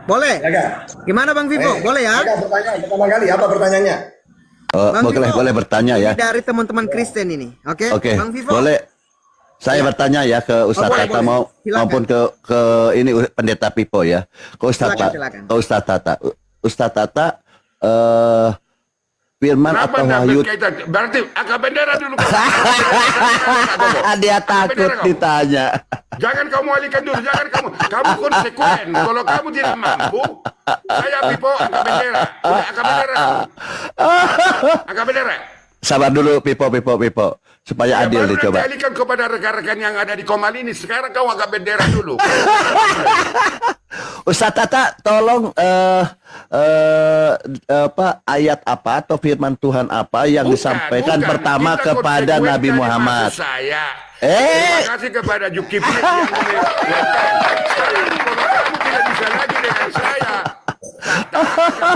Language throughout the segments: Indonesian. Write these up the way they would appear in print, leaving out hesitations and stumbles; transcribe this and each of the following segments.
Boleh? Ya kan? Gimana Bang Vivo? Boleh ya? Pertanyaan pertama kali apa pertanyaannya? Bang boleh, Vivo, boleh bertanya ya. ini dari teman-teman Kristen ini. Oke, Oke, Bang Vivo. boleh. Saya bertanya ya ke Ustadz boleh, Tata boleh. Silakan. maupun ke ini Pendeta Pipo ya. Ke Ustadz Silakan. ke Ustadz Tata. Ustadz Tata firman Kenapa atau nggak wahyu. berkaitan? Berarti angkat bendera dulu. Dia takut ditanya. Jangan kamu alihkan dulu, jangan kamu konsekuen. Kalau kamu tidak mampu, saya Pipo angkat bendera. Udah angkat bendera. Angkat bendera. Sabar dulu Pipo supaya adil baru dicoba. nanti alihkan kepada rekan-rekan yang ada di Komal ini. Sekarang kau angkat bendera dulu. Ustadz Tata tolong ayat apa atau firman Tuhan apa yang disampaikan pertama Kita kepada konsekuen Nabi dari Muhammad. maksud saya. Terima kasih kepada Zulkifli yang mengingatkan. Sekarang kalau kamu tidak bisa lagi dengan saya,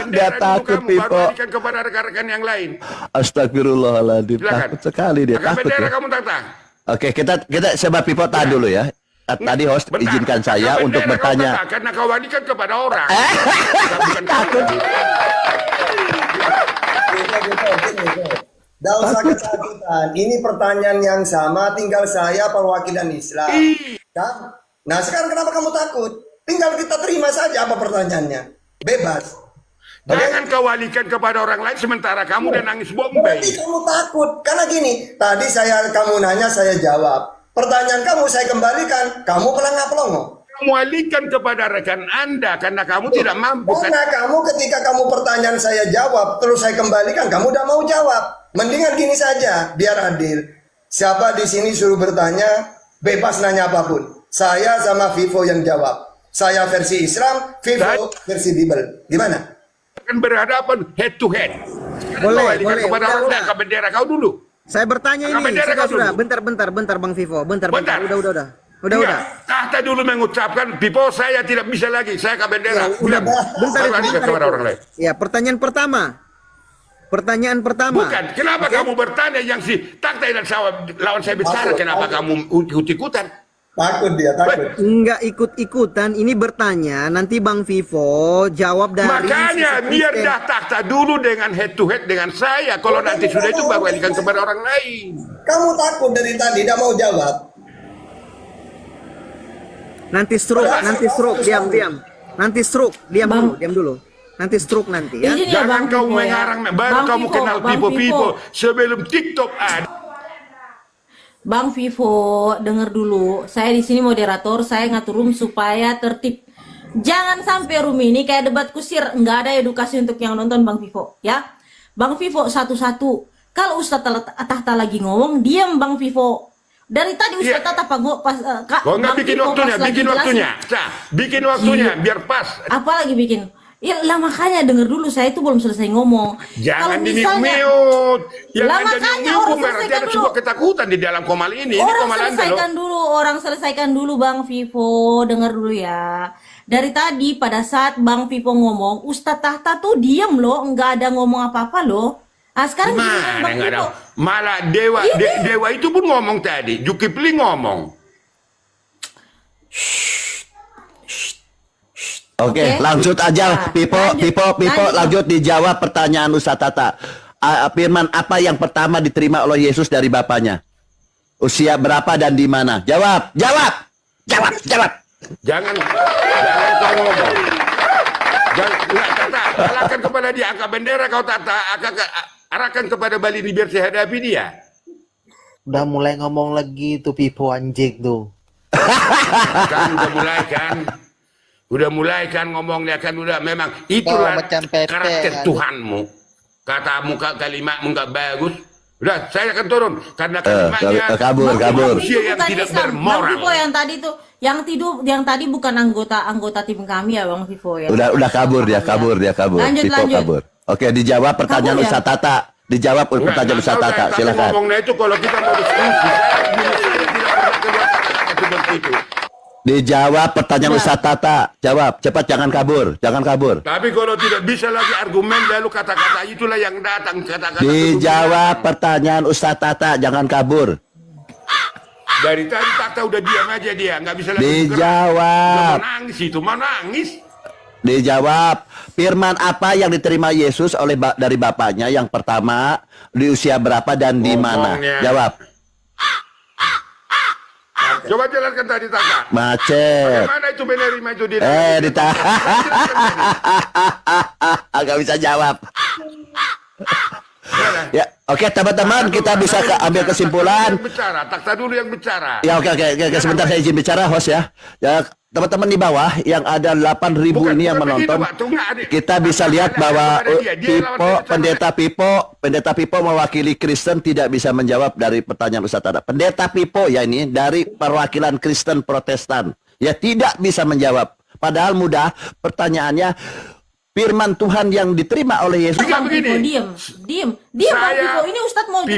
Dia takut Pipo. baru alihkan kepada rekan-rekan yang lain. Astagfirullahaladzim. Silakan. Takut sekali dia, Angkat takut bendera ya. kamu Tata. Oke, kita sebab Pipo tahan dulu ya. Tadi host Bentar. izinkan saya Angkat untuk bendera kau bertanya. Tata, karena kau alihkan kepada orang. Bukan Takut. Tidak usah ketakutan. Ini pertanyaan yang sama, tinggal saya perwakilan Islam. Kan? Nah sekarang kenapa kamu takut? Tinggal kita terima saja apa pertanyaannya. Bebas. Jangan kau alihkan kepada orang lain sementara kamu dan nangis Bombay. Berarti kamu takut. Karena gini, tadi kamu nanya, saya jawab. Pertanyaan kamu saya kembalikan, kamu pelangap-pelongo. Kamu alihkan kepada rekan Anda karena kamu tidak mampu. Karena kamu ketika kamu pertanyaan saya jawab, terus saya kembalikan, kamu udah mau jawab. Mendingan gini saja, biar adil. Siapa di sini suruh bertanya, bebas nanya apapun. Saya sama Vivo yang jawab. Saya versi Islam, Vivo versi Bible. Gimana? Akan berhadapan head to head. Boleh, Kau alihkan boleh. kepada orang, angkat bendera kau dulu. Saya bertanya Angkat ini, bendera kau sudah. dulu. Bentar Bang Vivo. Bentar. Bentar. Udah. Tahta dulu mengucapkan, Pipo saya tidak bisa lagi, saya angkat bendera. Bilang, Bentar baru alihkan kepada orang lain. Ya, pertanyaan pertama. Bukan, kenapa kamu bertanya yang si Tahta dan lawan saya bicara, kenapa kamu ikut-ikutan? Takut dia, takut. Enggak ikut-ikutan, ini bertanya, nanti Bang Vivo jawab dari Makanya sisi biar Kristen. dah Tahta dulu dengan head to head dengan saya. Kalau nanti sudah itu baru alihkan kepada orang lain. Kamu takut dari tadi, tidak mau jawab. Nanti stroke, diam. Nanti stroke, diam dulu. Nanti stroke nanti ya. Izin ya, Jangan Bang kau Vivo, ya. mengarang, baru Bang kamu Vivo, kenal Bang Pipo Vivo. sebelum TikTok ada. Bang Vivo, denger dulu. Saya di sini moderator, saya ngatur room supaya tertib. Jangan sampai room ini kayak debat kusir, nggak ada edukasi untuk yang nonton Bang Vivo, ya. Bang Vivo satu-satu. Kalau Ustadz Tahta lagi ngomong, diam Bang Vivo. Dari tadi Ustadz Tahta pas Kau nggak bikin waktunya, bikin waktunya biar pas. Apa lagi bikin? Ya lah makanya denger dulu, saya itu belum selesai ngomong. Jangan Kalau misalnya- dimute. Yang Lah ada makanya nyambung orang berarti selesaikan ada dulu. sebuah ketakutan di dalam Komal ini. Ini Orang Komal Anda loh. selesaikan dulu Bang Vivo, dengar dulu ya. Dari tadi pada saat Bang Vivo ngomong, Ustadz Tahta tuh diem loh, nggak ada ngomong apa-apa loh. Nah sekarang giliran Mana Bang nggak ada. Vivo. Malah Dewa itu pun ngomong tadi. Zulkifli ngomong. Oke, lanjut aja Nah, Pipo lanjut. lanjut dijawab pertanyaan Ustadz Tata. Firman apa yang pertama diterima oleh Yesus dari Bapaknya? Usia berapa dan di mana? Jawab. Jangan kau ngomong. Nggak Tata, arahkan kepada dia angkat bendera kau Tata, arahkan kepada Bali ini biar saya hadapi dia. Udah mulai ngomong lagi tuh Pipo anjing tuh. Kan udah mulai kan ngomongnya kan udah memang itulah macam Pepe, karakter aduh. Tuhanmu. Katamu kalimatmu nggak bagus. Udah saya akan turun karena kalimatnya kabur. manusia yang Bukan tidak Islam. Bang bermoral. Vivo yang tadi tuh, yang tadi bukan anggota tim kami ya Bang Vivo ya. Udah kabur dia. Lanjut, Pipo lanjut. kabur. Oke, dijawab pertanyaan Kabur ya? Ustadz Tata. Dijawab pertanyaan Ustadz Tata. Silakan. Ngomongnya itu kalau kita mau diskusi, saya tidak pernah keluar kata-kata seperti itu. Dijawab pertanyaan Ustadz Tata. Jawab, cepat jangan kabur. Tapi kalau tidak bisa lagi argumen lalu kata-kata itulah yang datang kata-kata. Dijawab pertanyaan Ustadz Tata, jangan kabur. Dari tadi Tahta udah diam aja dia, nggak bisa lagi. Dijawab. Mau nangis itu, mau nangis. Dijawab. Firman apa yang diterima Yesus oleh dari Bapaknya yang pertama, di usia berapa dan di mana? Ngomongnya. Jawab. Coba jelaskan tadi Tata. Macet. Bagaimana itu menerima itu di Gak bisa jawab. Ya, oke teman-teman, kita bisa ambil kesimpulan. Bicara, Takta dulu yang bicara. Ya, oke, sebentar saya izin bicara, host ya. Ya, teman-teman di bawah yang ada 8.000 ini yang menonton, kita bisa lihat bahwa Pendeta Pipo mewakili Kristen tidak bisa menjawab dari pertanyaan Ustaz Tata. Pendeta Pipo ya ini dari perwakilan Kristen Protestan, ya tidak bisa menjawab. Padahal mudah pertanyaannya. Firman Tuhan yang diterima oleh Yesus. Bang Pipo, diem Bang Pipo, ini Ustadz mau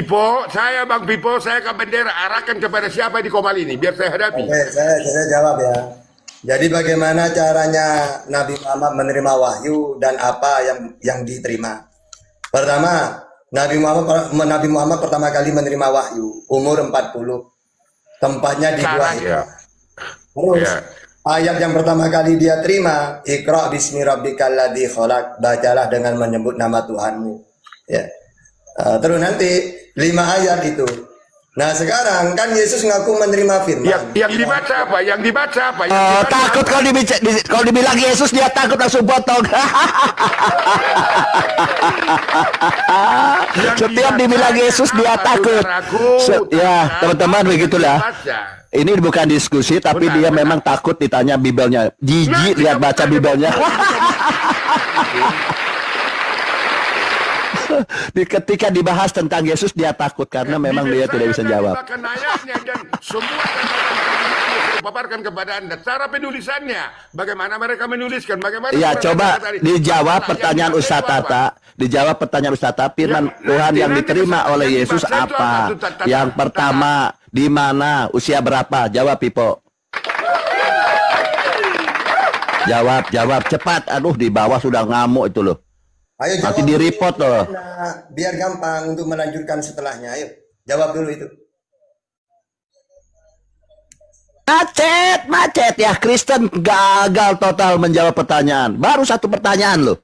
Bang Pipo, saya ke bendera arahkan kepada siapa di Komal ini biar saya hadapi. Oke, saya jawab ya. Jadi bagaimana caranya Nabi Muhammad menerima wahyu dan apa yang diterima? Pertama, Nabi Muhammad pertama kali menerima wahyu umur 40. Tempatnya di Gua Hira. Terus ayat yang pertama kali dia terima, Iqra bismi rabbikal ladzi khalaq, bacalah dengan menyebut nama Tuhanmu. Ya. Terus nanti 5 ayat itu. Nah sekarang kan Yesus ngaku menerima firman. Yang dibaca apa? Yang dibaca apa? Takut kalau dibilang Yesus dia takut langsung potong. Setiap dibilang Yesus dia takut. Ya teman-teman begitulah. Ini bukan diskusi, tapi dia memang takut ditanya Bibelnya. Jijik lihat baca Bibelnya. Ketika dibahas tentang Yesus dia takut karena memang dia tidak bisa jawab. Paparkan kepada Anda cara penulisannya, bagaimana mereka menuliskan, bagaimana. Ya, coba dijawab pertanyaan Ustaz Tata. Dijawab pertanyaan Ustaz Tata. Firman Tuhan yang diterima oleh Yesus apa? Yang pertama, di mana, usia berapa? Jawab Pipo. Jawab cepat. Aduh, di bawah sudah ngamuk itu loh. Ayo nanti di report loh. Biar gampang untuk melanjutkan setelahnya. Ayo jawab dulu itu. Macet ya. Kristen gagal total menjawab pertanyaan. Baru satu pertanyaan loh.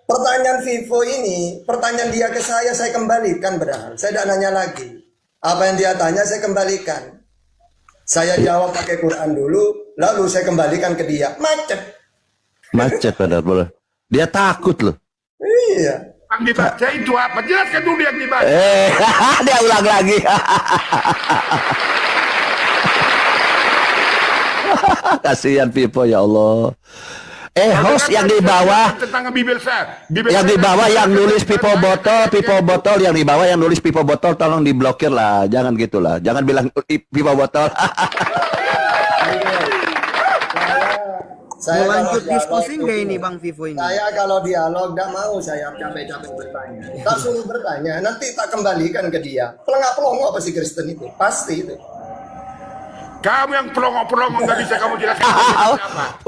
Pertanyaan Vivo ini, pertanyaan dia ke saya kembalikan padahal. Saya tidak nanya lagi. Apa yang dia tanya saya kembalikan. Saya jawab pakai Quran dulu, lalu saya kembalikan ke dia. Macet padahal. Dia takut loh. Iya. Yang dibaca itu apa? Jelaskan dulu yang dibaca. Dia ulang lagi. Kasihan Pipo ya Allah. Host yang di bawah tentang Bibel yang di bawah yang nulis Pipo botol yang di bawah yang nulis Pipo botol tolong diblokir lah, jangan gitulah, jangan bilang Pipo botol. Mau lanjut diskusi nggak ini Bang Vivo ini? Saya kalau dialog tidak mau saya capek-capek bertanya. Tak suruh bertanya, nanti tak kembalikan ke dia. Pelengak-pelongok apa sih Kristen itu? Pasti itu. Kamu yang pelongok-pelongok nggak bisa kamu jelaskan.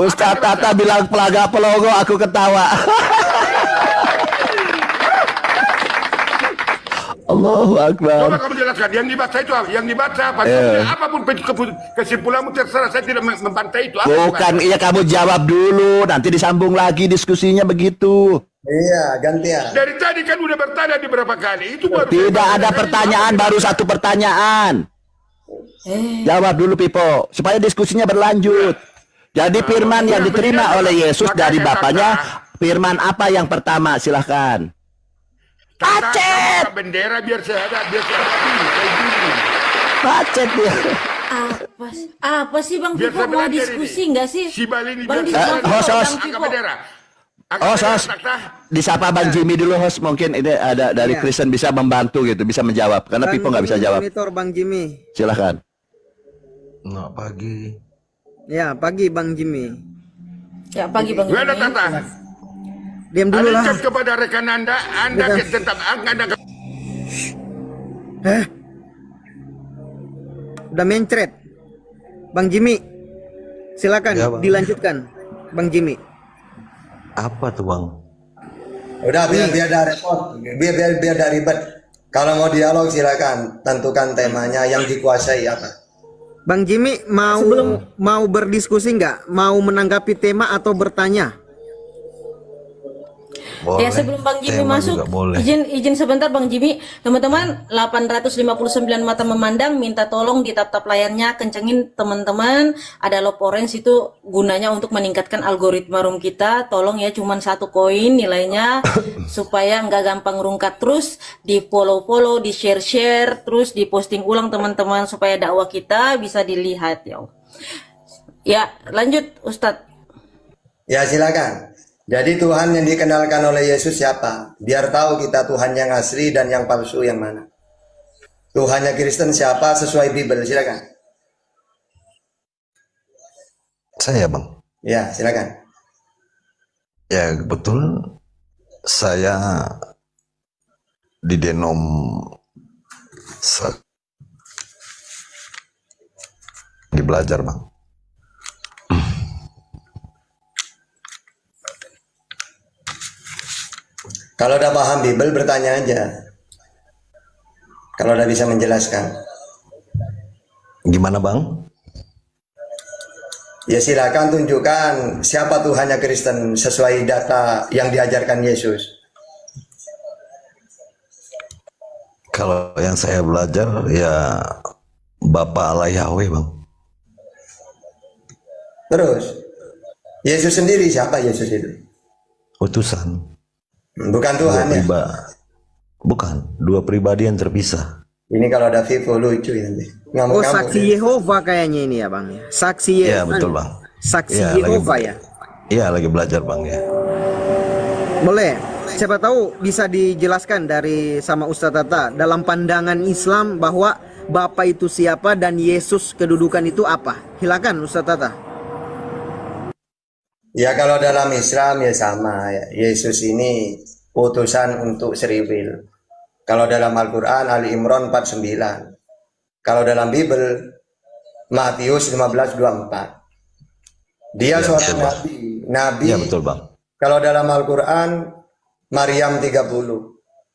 Ustaz Tata bilang pelagak-pelongok, aku ketawa. Allahu Akbar. Coba kamu jelaskan yang dibaca itu apa? Yang dibaca apa? Apapun kesimpulanmu terserah, saya tidak membantai itu. Bukan, iya kamu jawab dulu, nanti disambung lagi diskusinya begitu. Iya, gantian. Dari tadi kan udah bertanya di berapa kali. Itu baru tidak ada pertanyaan, baru satu pertanyaan. Jawab dulu Pipo supaya diskusinya berlanjut. Jadi firman yang diterima oleh Yesus dari Bapaknya, firman apa yang pertama? Silahkan. Macet. Bendera biar saya ada, Macet dia. Apa sih Bang Pipo, mau diskusi nggak sih? Si Bali ini host. Host, disapa Bang Jimmy dulu host, mungkin ini ada dari Kristen bisa membantu gitu, bisa menjawab karena Pipo nggak bisa jawab. Monitor Bang Jimmy. Silahkan. Nggak pagi. Ya pagi Bang Jimmy. Ya pagi Bang Jimmy. Diam dulu lah. Kepada rekan Anda tetap Anda. Udah mencret. Bang Jimmy. Silakan ya, dilanjutkan. Bang Jimmy. Apa tuh Bang? Udah biar ada repot, biar ada ribet. Kalau mau dialog silakan tentukan temanya yang dikuasai apa. Bang Jimmy mau berdiskusi nggak? Mau menanggapi tema atau bertanya? Ya sebelum Bang Jimmy masuk, izin sebentar Bang Jimmy, teman-teman 859 mata memandang, minta tolong di tap-tap layarnya kencengin teman-teman. Ada love orange itu gunanya untuk meningkatkan algoritma room kita. Tolong ya, cuman 1 koin nilainya supaya nggak gampang rungkat. Terus di follow-follow, di share-share, terus di posting ulang teman-teman supaya dakwah kita bisa dilihat ya. Ya lanjut Ustadz. Ya silakan. Jadi Tuhan yang dikenalkan oleh Yesus siapa? Biar tahu kita Tuhan yang asli dan yang palsu yang mana. Tuhannya Kristen siapa sesuai Bible? Silakan. Saya Bang. Ya silakan. Ya betul. Saya di denom di belajar Bang. Kalau udah paham Bible bertanya aja. Kalau udah bisa menjelaskan. Gimana Bang? Ya silakan tunjukkan siapa Tuhannya Kristen sesuai data yang diajarkan Yesus. Kalau yang saya belajar ya Bapa Allah Yahweh Bang. Terus Yesus sendiri siapa Yesus itu? Utusan. Bukan Tuhan ya? Bukan, 2 pribadi yang terpisah. Ini kalau ada Vivo lucu nanti. Oh saksi Yehova kayaknya ini ya Bang ya. Saksi Yehova. Iya betul Bang. Saksi Ya, Yehova ya. Iya lagi belajar Bang ya. Boleh. Siapa tahu bisa dijelaskan dari sama Ustadz Tata dalam pandangan Islam bahwa Bapa itu siapa dan Yesus kedudukan itu apa? Silakan Ustadz Tata. Ya kalau dalam Islam ya sama ya. Yesus ini utusan untuk seribil. Kalau dalam Al-Quran Ali Imran 49. Kalau dalam Bible Matius 15:24. Dia seorang nabi. Ya betul Bang. Kalau dalam Al-Quran Maryam 30.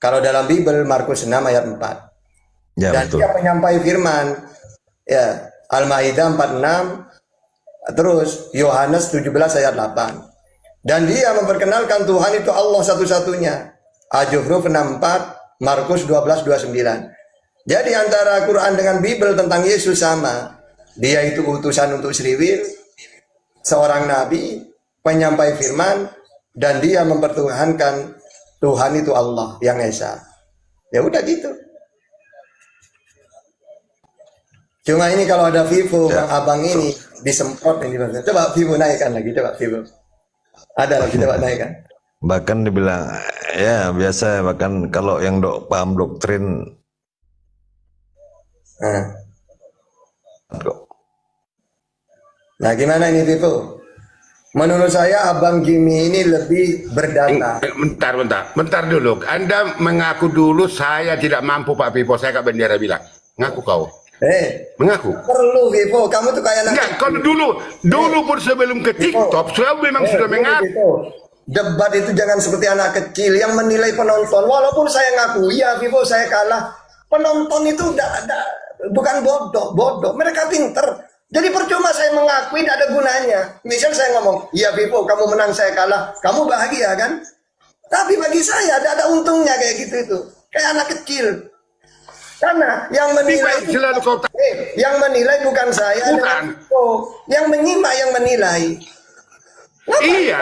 Kalau dalam Bible Markus 6 ayat 4. Ya Dan betul. dia penyampai firman. Ya, Al-Maidah 46. Terus Yohanes 17 ayat 8. Dan dia memperkenalkan Tuhan itu Allah satu-satunya. Al-Zukhruf 64, Markus 12:29. Jadi antara Quran dengan Bible tentang Yesus sama. Dia itu utusan untuk seribil, seorang nabi, penyampai firman, dan dia mempertuhankan Tuhan itu Allah yang Esa. Ya udah gitu. Cuma ini kalau ada Vivo, Ya. Bang Abang ini disemprot ini. Coba Vivo naikkan lagi, coba Vivo. Ada lagi, coba naikkan. Bahkan dibilang ya biasa, bahkan kalau yang paham doktrin Nah gimana ini Vivo? Menurut saya Abang Jimmy ini lebih berdata. Bentar dulu. Anda mengaku dulu saya tidak mampu Pak Vivo. Saya Kak Bendera bilang. Ngaku kau. Mengaku. Perlu Vivo, kamu tuh kayak anak. Enggak, kalau dulu pun sebelum ke TikTok, saya memang sudah mengaku. Debat itu jangan seperti anak kecil yang menilai penonton. Walaupun saya ngaku, ya Vivo saya kalah. Penonton itu bukan bodoh. Mereka pinter. Jadi percuma saya mengakui, tidak ada gunanya. Misal saya ngomong, iya Vivo kamu menang saya kalah, kamu bahagia kan? Tapi bagi saya tidak ada untungnya kayak gitu itu. Kayak anak kecil. Karena yang menilai yang menilai bukan saya, bukan. Yang menyimak yang menilai. Kenapa? Iya.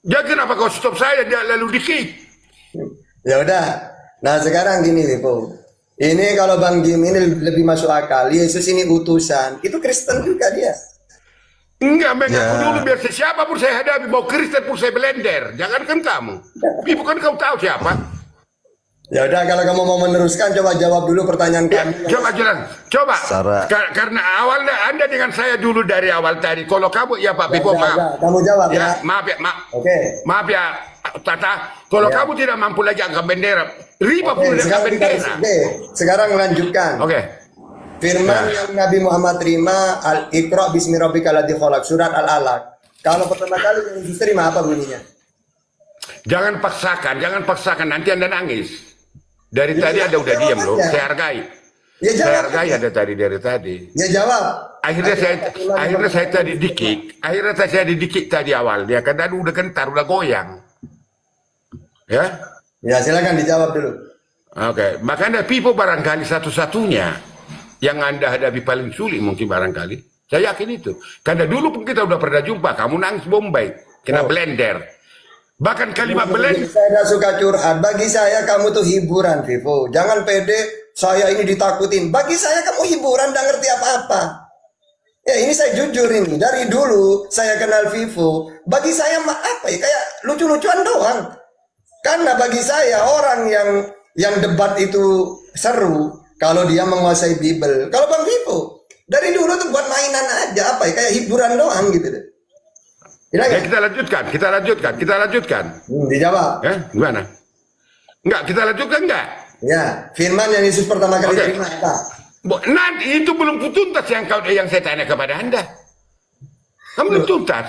Ya kenapa kau stop saya dia lalu di-kick? Ya udah. Nah sekarang gini Vivo. Ini kalau Bang Jim ini lebih masuk akal. Yesus ini utusan. Itu Kristen juga dia. Enggak, mengaku dulu biar siapapun saya hadapi, mau Kristen pun saya blender. Jangankan kamu. Bukan kau tahu siapa. Ya udah kalau kamu mau meneruskan coba jawab dulu pertanyaan ya, kami. Coba jelas. Coba. Karena awalnya Anda dengan saya dulu dari awal tadi. Kalau kamu ya Pak Pipo maaf. Kamu jawab ya. ya. Maaf ya, maaf. Oke. Maaf ya Tata. Kalau kamu tidak mampu lagi angkat bendera, riba pun angkat bendera. Sekarang lanjutkan. Oke. Firman yang Nabi Muhammad terima Al-Iqra bismi rabbikal ladzi khalaq surat Al-Alaq. Kalau pertama kali yang Yesus terima apa bunyinya? Jangan paksakan nanti Anda nangis. Dari tadi Anda udah diam loh, saya hargai. Ya Saya jawab. hargai Anda dari tadi. Ya jawab. Akhirnya saya tadi dikik. Akhirnya saya didikik tadi awalnya. Kan tadi udah gentar, udah goyang. Ya? Ya silakan dijawab dulu. Oke. Makanya Pipo barangkali satu-satunya yang Anda hadapi paling sulit mungkin barangkali. Saya yakin itu. Karena dulu pun kita udah pernah jumpa. Kamu nangis Bombay. Kena blender. Bahkan kalimat blender. Saya tidak suka curhat. Bagi saya kamu tuh hiburan, Vivo. Jangan pede. Saya ini ditakutin. Bagi saya kamu hiburan, tidak ngerti apa-apa. Ya ini saya jujur ini. Dari dulu saya kenal Vivo. Bagi saya apa ya? Kayak lucu-lucuan doang. Karena bagi saya orang yang debat itu seru kalau dia menguasai Bible. Kalau Bang Vivo dari dulu tuh buat mainan aja, apa ya, kayak hiburan doang gitu deh. Ya, kita lanjutkan. Dijawab. Ya, gimana? Enggak, kita lanjutkan enggak? Ya, firman yang Yesus pertama kali terima apa? Nanti itu belum tuntas yang saya tanya kepada Anda. Kan belum tuntas.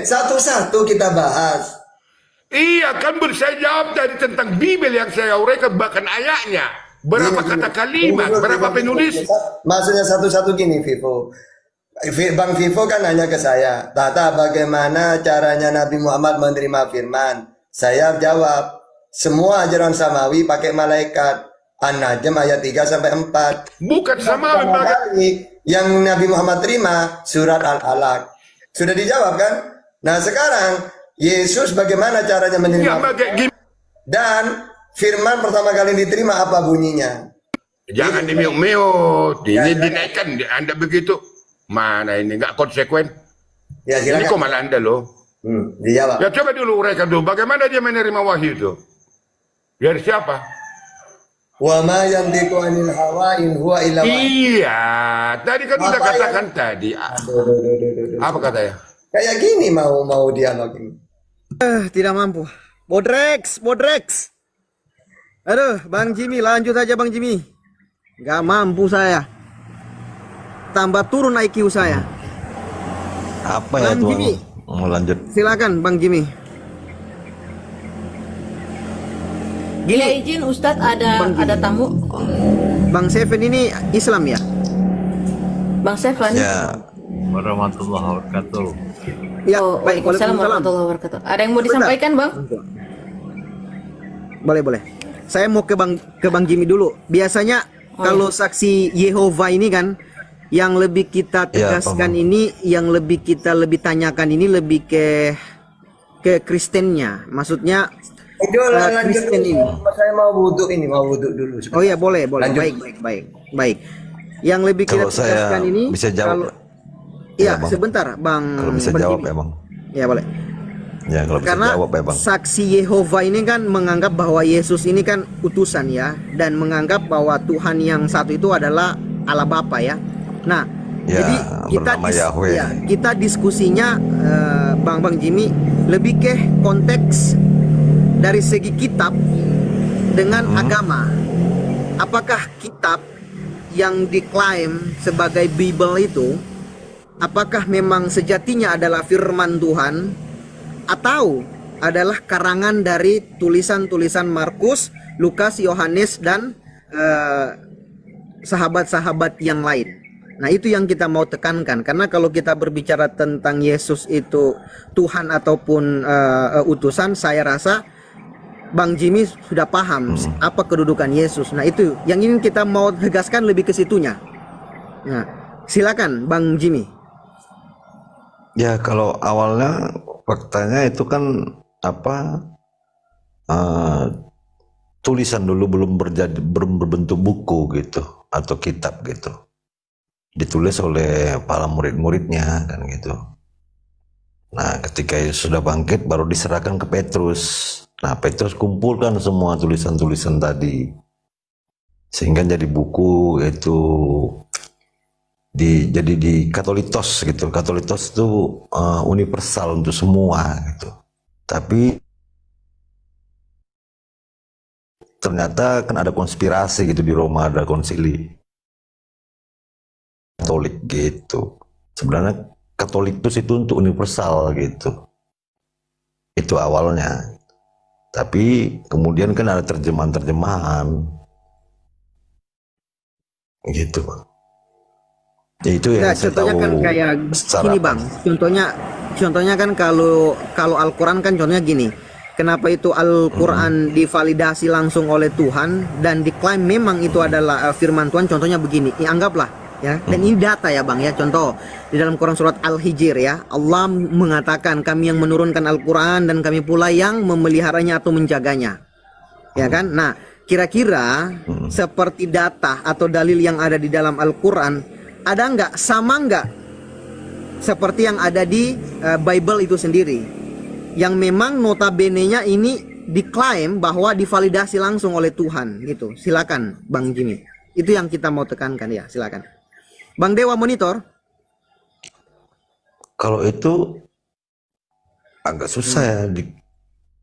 Satu-satu kita bahas. Iya, kan saya jawab tadi tentang Bible yang saya uraikan, bahkan ayatnya. Berapa kata kalimat, berapa penulis. Maksudnya satu-satu gini, Vivo. Bang Vivo kan nanya ke saya, Tata bagaimana caranya Nabi Muhammad menerima firman? Saya jawab, semua ajaran samawi pakai malaikat. An-Najm ayat 3-4. Bukan samawi. Yang Nabi Muhammad terima surat Al-Alaq. Sudah dijawab kan? Nah sekarang Yesus bagaimana caranya menerima? Dan firman pertama kali diterima apa bunyinya? Jangan dimiut-miut. Ini dinaikkan Anda begitu. Mana ini nggak konsekuen? Ya, ini kok malah Anda loh. Dijawab. Ya coba dulu uraikan dulu. Bagaimana dia menerima wahyu itu? Dari siapa? Wa ma yantiqu anil hawa in huwa illa wahyu. Iya, tadi kan udah katakan tadi. Apa katanya? Kayak gini mau dialog ini. Tidak mampu. Bodrex. Aduh, Bang Jimmy, lanjut aja Bang Jimmy. Gak mampu saya. Tambah turun IQ saya. Apa ya Bang Jimmy, mau lanjut? silakan Bang Jimmy. Ya izin Ustadz ada tamu. Bang Seven ini Islam ya? Bang Seven. Ya, Warahmatullahi wabarakatuh. Ya, Oh, baik. Waalaikumsalam warahmatullahi wabarakatuh. Ada yang mau disampaikan, Bang? Boleh. Saya mau ke Bang Jimmy dulu. Biasanya kalau saksi Yehova ini kan yang lebih kita tegaskan ini, yang lebih kita tanyakan ini lebih ke Kristennya. Maksudnya Kristen ini. Saya mau wudhu dulu. Oh iya, boleh. Baik. Yang lebih kita kalau saya tegaskan ini bisa jawab. Iya, Bang. sebentar, Bang. Kalau bisa Bang jawab Jimmy. ya, Bang. Ya, boleh. Ya, kalau bisa Karena jawab ya, Bang. saksi Yehova ini kan menganggap bahwa Yesus ini kan utusan ya, dan menganggap bahwa Tuhan yang satu itu adalah Allah Bapa ya. Nah, Ya, jadi bernama Yahweh. kita diskusinya Bang Jimmy lebih ke konteks dari segi kitab dengan agama. Apakah kitab yang diklaim sebagai Bible itu apakah memang sejatinya adalah firman Tuhan atau adalah karangan dari tulisan-tulisan Markus, Lukas, Yohanes dan sahabat-sahabat yang lain. Nah, itu yang kita mau tekankan, karena kalau kita berbicara tentang Yesus itu Tuhan ataupun utusan, saya rasa Bang Jimmy sudah paham apa kedudukan Yesus. Nah, itu yang ingin kita mau tegaskan lebih ke situnya. Nah, silakan Bang Jimmy. Ya, kalau awalnya faktanya itu kan tulisan dulu belum berbentuk buku gitu atau kitab gitu. Ditulis oleh para murid-muridnya kan gitu. Nah, ketika Yesus sudah bangkit baru diserahkan ke Petrus. Nah, Petrus kumpulkan semua tulisan-tulisan tadi sehingga jadi buku, itu jadi di Katolitos gitu. Katolitos itu universal untuk semua gitu. Tapi ternyata kan ada konspirasi gitu di Roma, ada konsili Katolik gitu. Sebenarnya Katolikus itu untuk universal gitu. Itu awalnya. Tapi kemudian kan ada terjemahan-terjemahan. Gitu Bang. Ya, itu yang Nah, saya contohnya tahu kan kayak secara gini apa. Bang. Contohnya kan kalau kalau Al-Qur'an kan contohnya gini. Kenapa itu Al-Qur'an divalidasi langsung oleh Tuhan dan diklaim memang itu adalah firman Tuhan? Contohnya begini. Anggaplah ya. Dan ini data ya Bang ya. Contoh di dalam Quran surat Al-Hijr ya. Allah mengatakan kami yang menurunkan Al-Qur'an dan kami pula yang memeliharanya atau menjaganya. Ya kan? Nah, kira-kira seperti data atau dalil yang ada di dalam Al-Qur'an ada nggak, sama nggak seperti yang ada di Bible itu sendiri, yang memang notabene-nya ini diklaim bahwa divalidasi langsung oleh Tuhan gitu. Silakan Bang Jimmy, itu yang kita mau tekankan ya. Silakan Bang Dewa monitor. Kalau itu agak susah ya,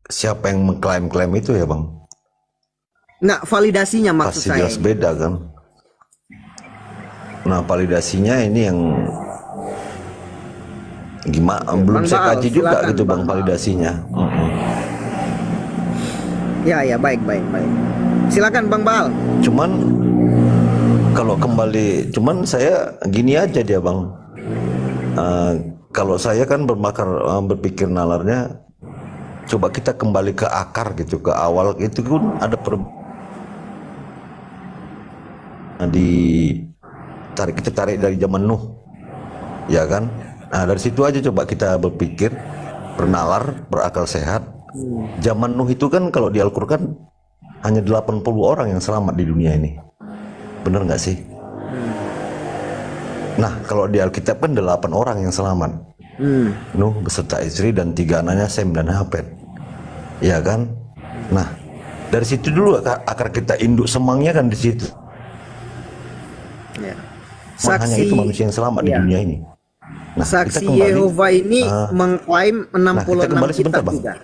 siapa yang mengklaim-klaim itu ya Bang? Nah, validasinya maksud Pasti saya jelas beda kan. Nah, validasinya ini yang gimana? Oke, Belum Bang saya Baal, kaji juga silakan, gitu Bang Bang Baal. validasinya. Ya baik. Silakan Bang Baal. Cuman kalau kembali, cuman saya gini aja dia Bang. Kalau saya kan berpikir nalarnya, coba kita kembali ke akar gitu, ke awal itu pun ada kita tarik dari zaman Nuh, ya kan? Nah dari situ aja coba kita berpikir, bernalar, berakal sehat. Zaman Nuh itu kan kalau di Al-Qur'an hanya 80 orang yang selamat di dunia ini, bener nggak sih? Nah kalau di Alkitab kan 8 orang yang selamat, Nuh beserta istri dan 3 anaknya Sem dan Hafet, ya kan? Nah dari situ dulu akar kita induk semangnya kan di situ. Ya. Hanya itu manusia yang selamat di dunia ini. Nah, Saksi kita kembali, Yehova ini mengklaim 66 kita kembali sebentar, kitab Bang. juga.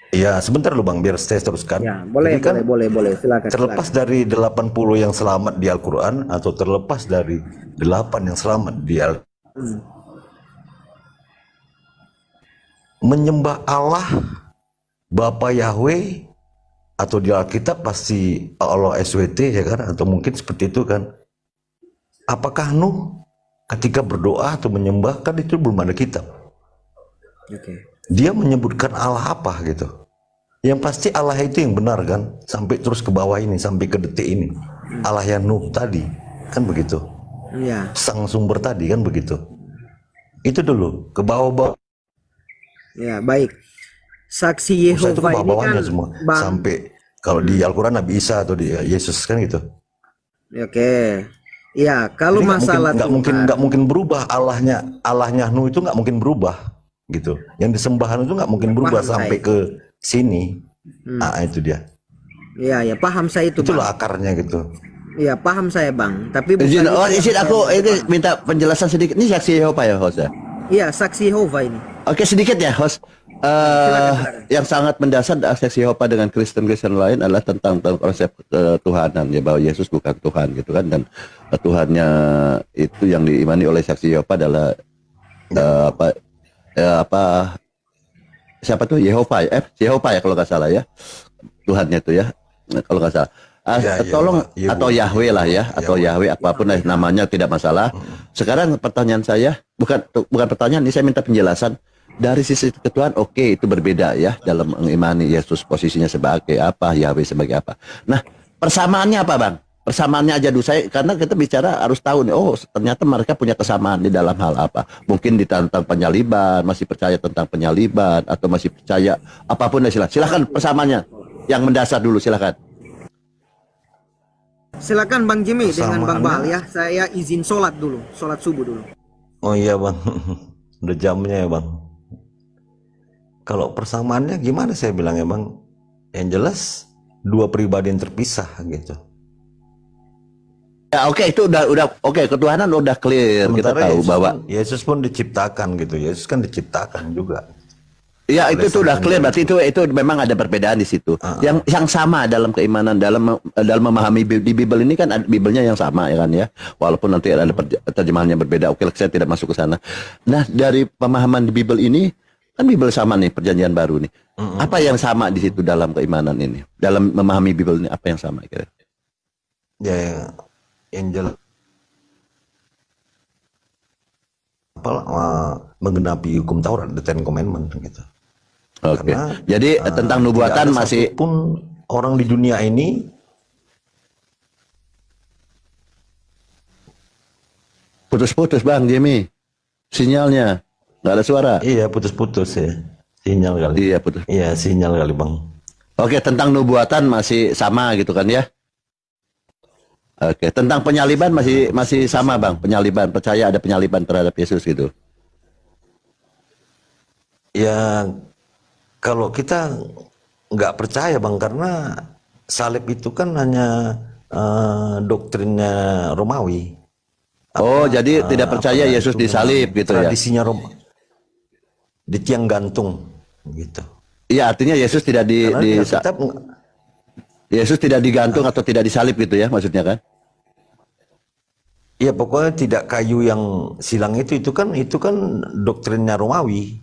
Iya, sebentar loh Bang, biar saya teruskan. Ya, boleh, Jadi kan, boleh. Silakan. terlepas dari 80 yang selamat di Al-Quran, atau terlepas dari 8 yang selamat di Al-Quran, menyembah Allah, Bapa Yahweh, atau di Alkitab pasti Allah SWT ya kan, atau mungkin seperti itu kan. Apakah Nuh ketika berdoa atau menyembah, kan itu belum ada kitab. Dia menyebutkan Allah apa gitu. Yang pasti Allah itu yang benar kan, sampai terus ke bawah ini, sampai ke detik ini. Allah yang Nuh tadi, kan begitu. Ya. Sang sumber tadi kan begitu. Itu dulu, ke bawah-bawah. Ya, baik. Saksi Itu ke Yehova ini bawah-bawahnya kan semua. Bang. Sampai kalau di Al-Quran Nabi Isa atau di Yesus kan gitu. Oke. Ya, kalau Jadi masalah nggak mungkin berubah Allahnya Nuh itu nggak mungkin berubah gitu. Yang disembahan itu nggak mungkin berubah Paham sampai saya. ke sini. Nah itu dia. Ya, paham saya itu, Itulah Bang. akarnya gitu. Ya, paham saya, Bang. Tapi Izin, bukan izin aku ini minta penjelasan sedikit. Ini saksi Yehova ya, host ya? Iya, saksi Yehova ini. Oke, sedikit ya, host. Silakan. Yang sangat mendasar saksi Yehova dengan Kristen-Kristen lain adalah tentang konsep Tuhanan, ya, bahwa Yesus bukan Tuhan gitu kan, dan Tuhannya itu yang diimani oleh saksi Yehova adalah siapa tuh, Yehova ya kalau nggak salah ya, Tuhannya itu ya kalau nggak salah. Tolong Yehova. atau Yahweh lah ya, atau Yahweh apapun lah namanya, tidak masalah. Sekarang pertanyaan saya bukan pertanyaan, ini saya minta penjelasan dari sisi ketuhanan. Oke, itu berbeda ya dalam mengimani Yesus posisinya sebagai apa, Yahweh sebagai apa. Nah, persamaannya apa, Bang? Persamaannya aja dulu saya, karena kita bicara harus tahu nih, oh ternyata mereka punya kesamaan di dalam hal apa. Mungkin tentang penyaliban, masih percaya tentang penyaliban, atau masih percaya apapun. Silakan persamaannya yang mendasar dulu, silakan. Silakan Bang Jimmy dengan Bang Baal Persamaannya. ya. Saya izin sholat dulu, sholat subuh dulu. Oh iya Bang, udah jamnya ya Bang. Kalau persamaannya gimana saya bilang ya Bang? Yang jelas dua pribadi yang terpisah gitu. Ya oke, itu udah oke, ketuhanan udah clear. Kita Sementara tahu bahwa Yesus pun diciptakan gitu. Yesus kan diciptakan juga. ya Oleh itu udah sang clear, pencipta. berarti itu memang ada perbedaan di situ. Yang sama dalam keimanan, dalam memahami di Bible ini kan Biblenya yang sama ya kan ya. Walaupun nanti ada terjemahan yang berbeda. Oke, saya tidak masuk ke sana. Nah, dari pemahaman di Bible ini kan Bible sama nih, perjanjian baru nih. Apa yang sama di situ dalam keimanan ini? Dalam memahami Bible ini apa yang sama kira? Ya, yang jelas menggenapi hukum Taurat, the Ten Commandment gitu. Oke. Karena Jadi tentang nubuatan tidak ada masih satupun orang di dunia ini putus-putus Bang Jimmy. Sinyalnya nggak ada suara. iya putus-putus ya. Sinyal kali. Iya putus. Iya, sinyal kali, Bang. Oke, tentang nubuatan masih sama gitu kan ya? Oke, tentang penyaliban masih sama Bang. Penyaliban, percaya ada penyaliban terhadap Yesus gitu. Ya, kalau kita nggak percaya, Bang, karena salib itu kan hanya doktrinnya Romawi. Oh, jadi tidak percaya apa Yesus itu disalib gitu ya? tradisinya di tiang gantung gitu. Iya, artinya Yesus tidak Karena di Alkitab Yesus tidak digantung atau tidak disalib gitu ya maksudnya kan? ya pokoknya tidak kayu yang silang itu kan doktrinnya Romawi.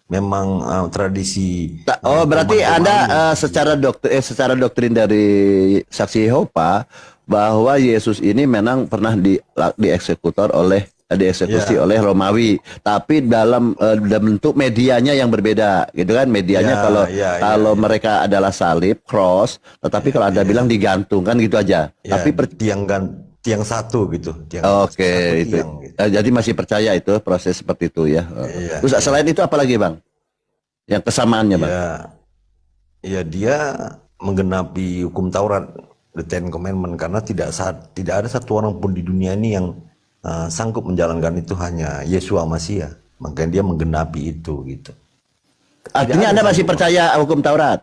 Memang tradisi. Oh, berarti Romawi. Anda secara doktrin dari saksi Yehova bahwa Yesus ini memang pernah dieksekusi Ya. oleh Romawi, tapi dalam bentuk medianya yang berbeda, gitu kan? Medianya kalau mereka adalah salib, cross, tetapi kalau Anda bilang digantung kan gitu aja. Ya, Tapi tiang satu gitu. Oke, satu itu. tiang, gitu. Jadi masih percaya itu proses seperti itu ya. Iya, Terus selain itu apa lagi Bang? Yang kesamaannya Bang? Ya dia menggenapi hukum Taurat, the Ten Commandment, karena tidak ada satu orang pun di dunia ini yang sanggup menjalankan itu, hanya Yeshua Mashiach. Makanya dia menggenapi itu gitu. Artinya Anda masih percaya hukum Taurat?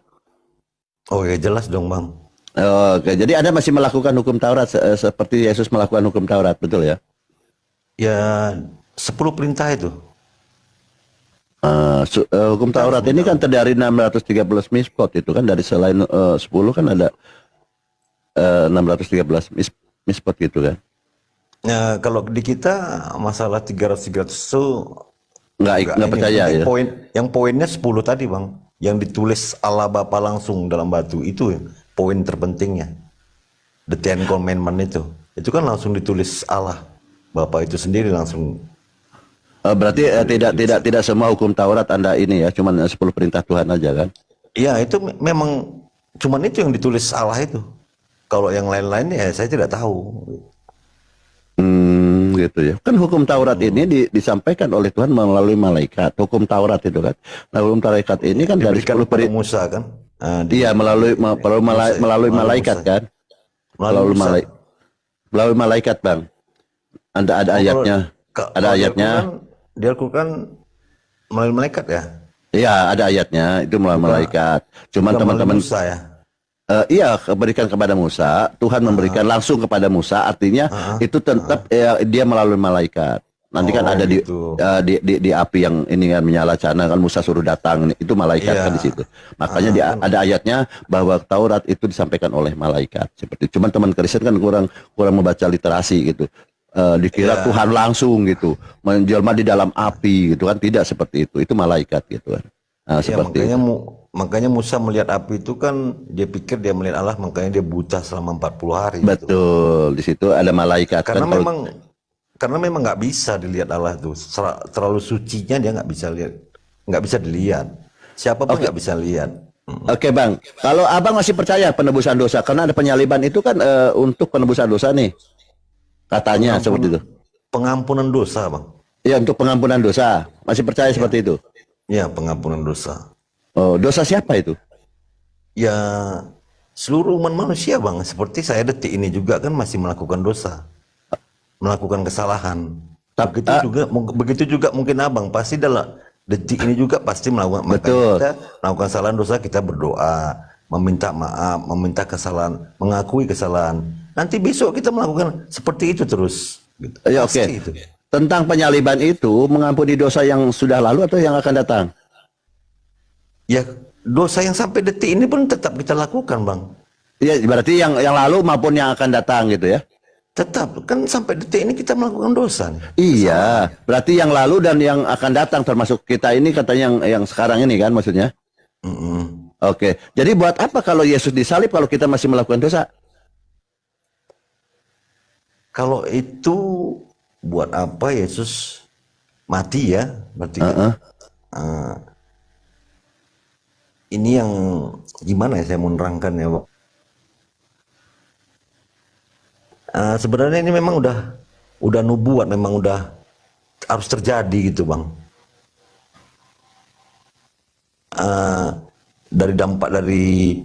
Oh ya, jelas dong, Bang. Oke, jadi Anda masih melakukan hukum Taurat seperti Yesus melakukan hukum Taurat, betul ya? Ya, 10 perintah itu. Hukum Taurat ini kan terdiri 613 mispot itu kan, dari selain 10 kan ada 613 mispot gitu kan. Ya, kalau di kita masalah 300 itu Nggak percaya ya? Yang poinnya 10 tadi, Bang. Yang ditulis Allah Bapa langsung dalam batu, itu poin terpentingnya. The Ten Commandment itu kan langsung ditulis Allah Bapa itu sendiri langsung. Berarti tidak semua hukum Taurat Anda ini ya, cuman 10 perintah Tuhan aja kan? Iya, itu memang cuman itu yang ditulis Allah itu. Kalau yang lain-lain ya saya tidak tahu. Gitu ya. Kan hukum Taurat ini disampaikan oleh Tuhan melalui malaikat. Hukum Taurat itu kan. Nah, hukum Taurat ini kan dari 10 perintah Musa kan? Iya, melalui malaikat kan? Melalui malaikat, Bang. Ada ayatnya. Ada ayatnya. Di Al-Quran melalui malaikat ya? Iya, ada ayatnya itu melalui malaikat. Cuman teman-teman Musa ya. Iya, berikan kepada Musa, Tuhan memberikan langsung kepada Musa, artinya itu tetap dia melalui malaikat. Nanti kan ada gitu. di api yang ini kan menyala cana kan, Musa suruh datang, itu malaikat kan di situ. Makanya ada ayatnya bahwa Taurat itu disampaikan oleh malaikat seperti. Cuman teman Kristen kan kurang membaca literasi gitu. Dikira Tuhan langsung gitu menjelma di dalam api gitu kan, tidak seperti itu malaikat gitu kan. Nah, seperti makanya Musa melihat api itu kan dia pikir dia melihat Allah, makanya dia buta selama 40 hari. Betul, di situ ada malaikat. Karena memang nggak bisa dilihat Allah tuh, terlalu sucinya dia nggak bisa dilihat. Siapapun nggak bisa lihat. Oke Bang, kalau Abang masih percaya penebusan dosa, karena ada penyaliban itu kan untuk penebusan dosa nih, katanya seperti itu. Pengampunan dosa, Bang. Iya, untuk pengampunan dosa, masih percaya seperti itu? Ya, pengampunan dosa. Oh, dosa siapa itu? Ya, seluruh umat manusia, Bang. Seperti saya detik ini juga kan masih melakukan dosa, melakukan kesalahan. Begitu juga mungkin Abang pasti dalam detik ini juga pasti melakukan. Betul. Kita melakukan kesalahan dosa, kita berdoa, meminta maaf, meminta kesalahan, mengakui kesalahan. Nanti besok kita melakukan seperti itu terus. Gitu. Ya, oke. Tentang penyaliban itu mengampuni dosa yang sudah lalu atau yang akan datang? Ya, dosa yang sampai detik ini pun tetap kita lakukan, Bang. Iya, berarti yang lalu maupun yang akan datang gitu ya? Tetap, kan sampai detik ini kita melakukan dosa. Iya, berarti yang lalu dan yang akan datang termasuk kita ini katanya yang sekarang ini kan maksudnya? Oke, jadi buat apa kalau Yesus disalib kalau kita masih melakukan dosa? Kalau itu buat apa Yesus mati ya? Berarti kan, ini yang gimana ya saya mau nerangkan ya, Pak? Sebenarnya ini memang udah nubuat, memang udah harus terjadi gitu, Bang. Dari dampak dari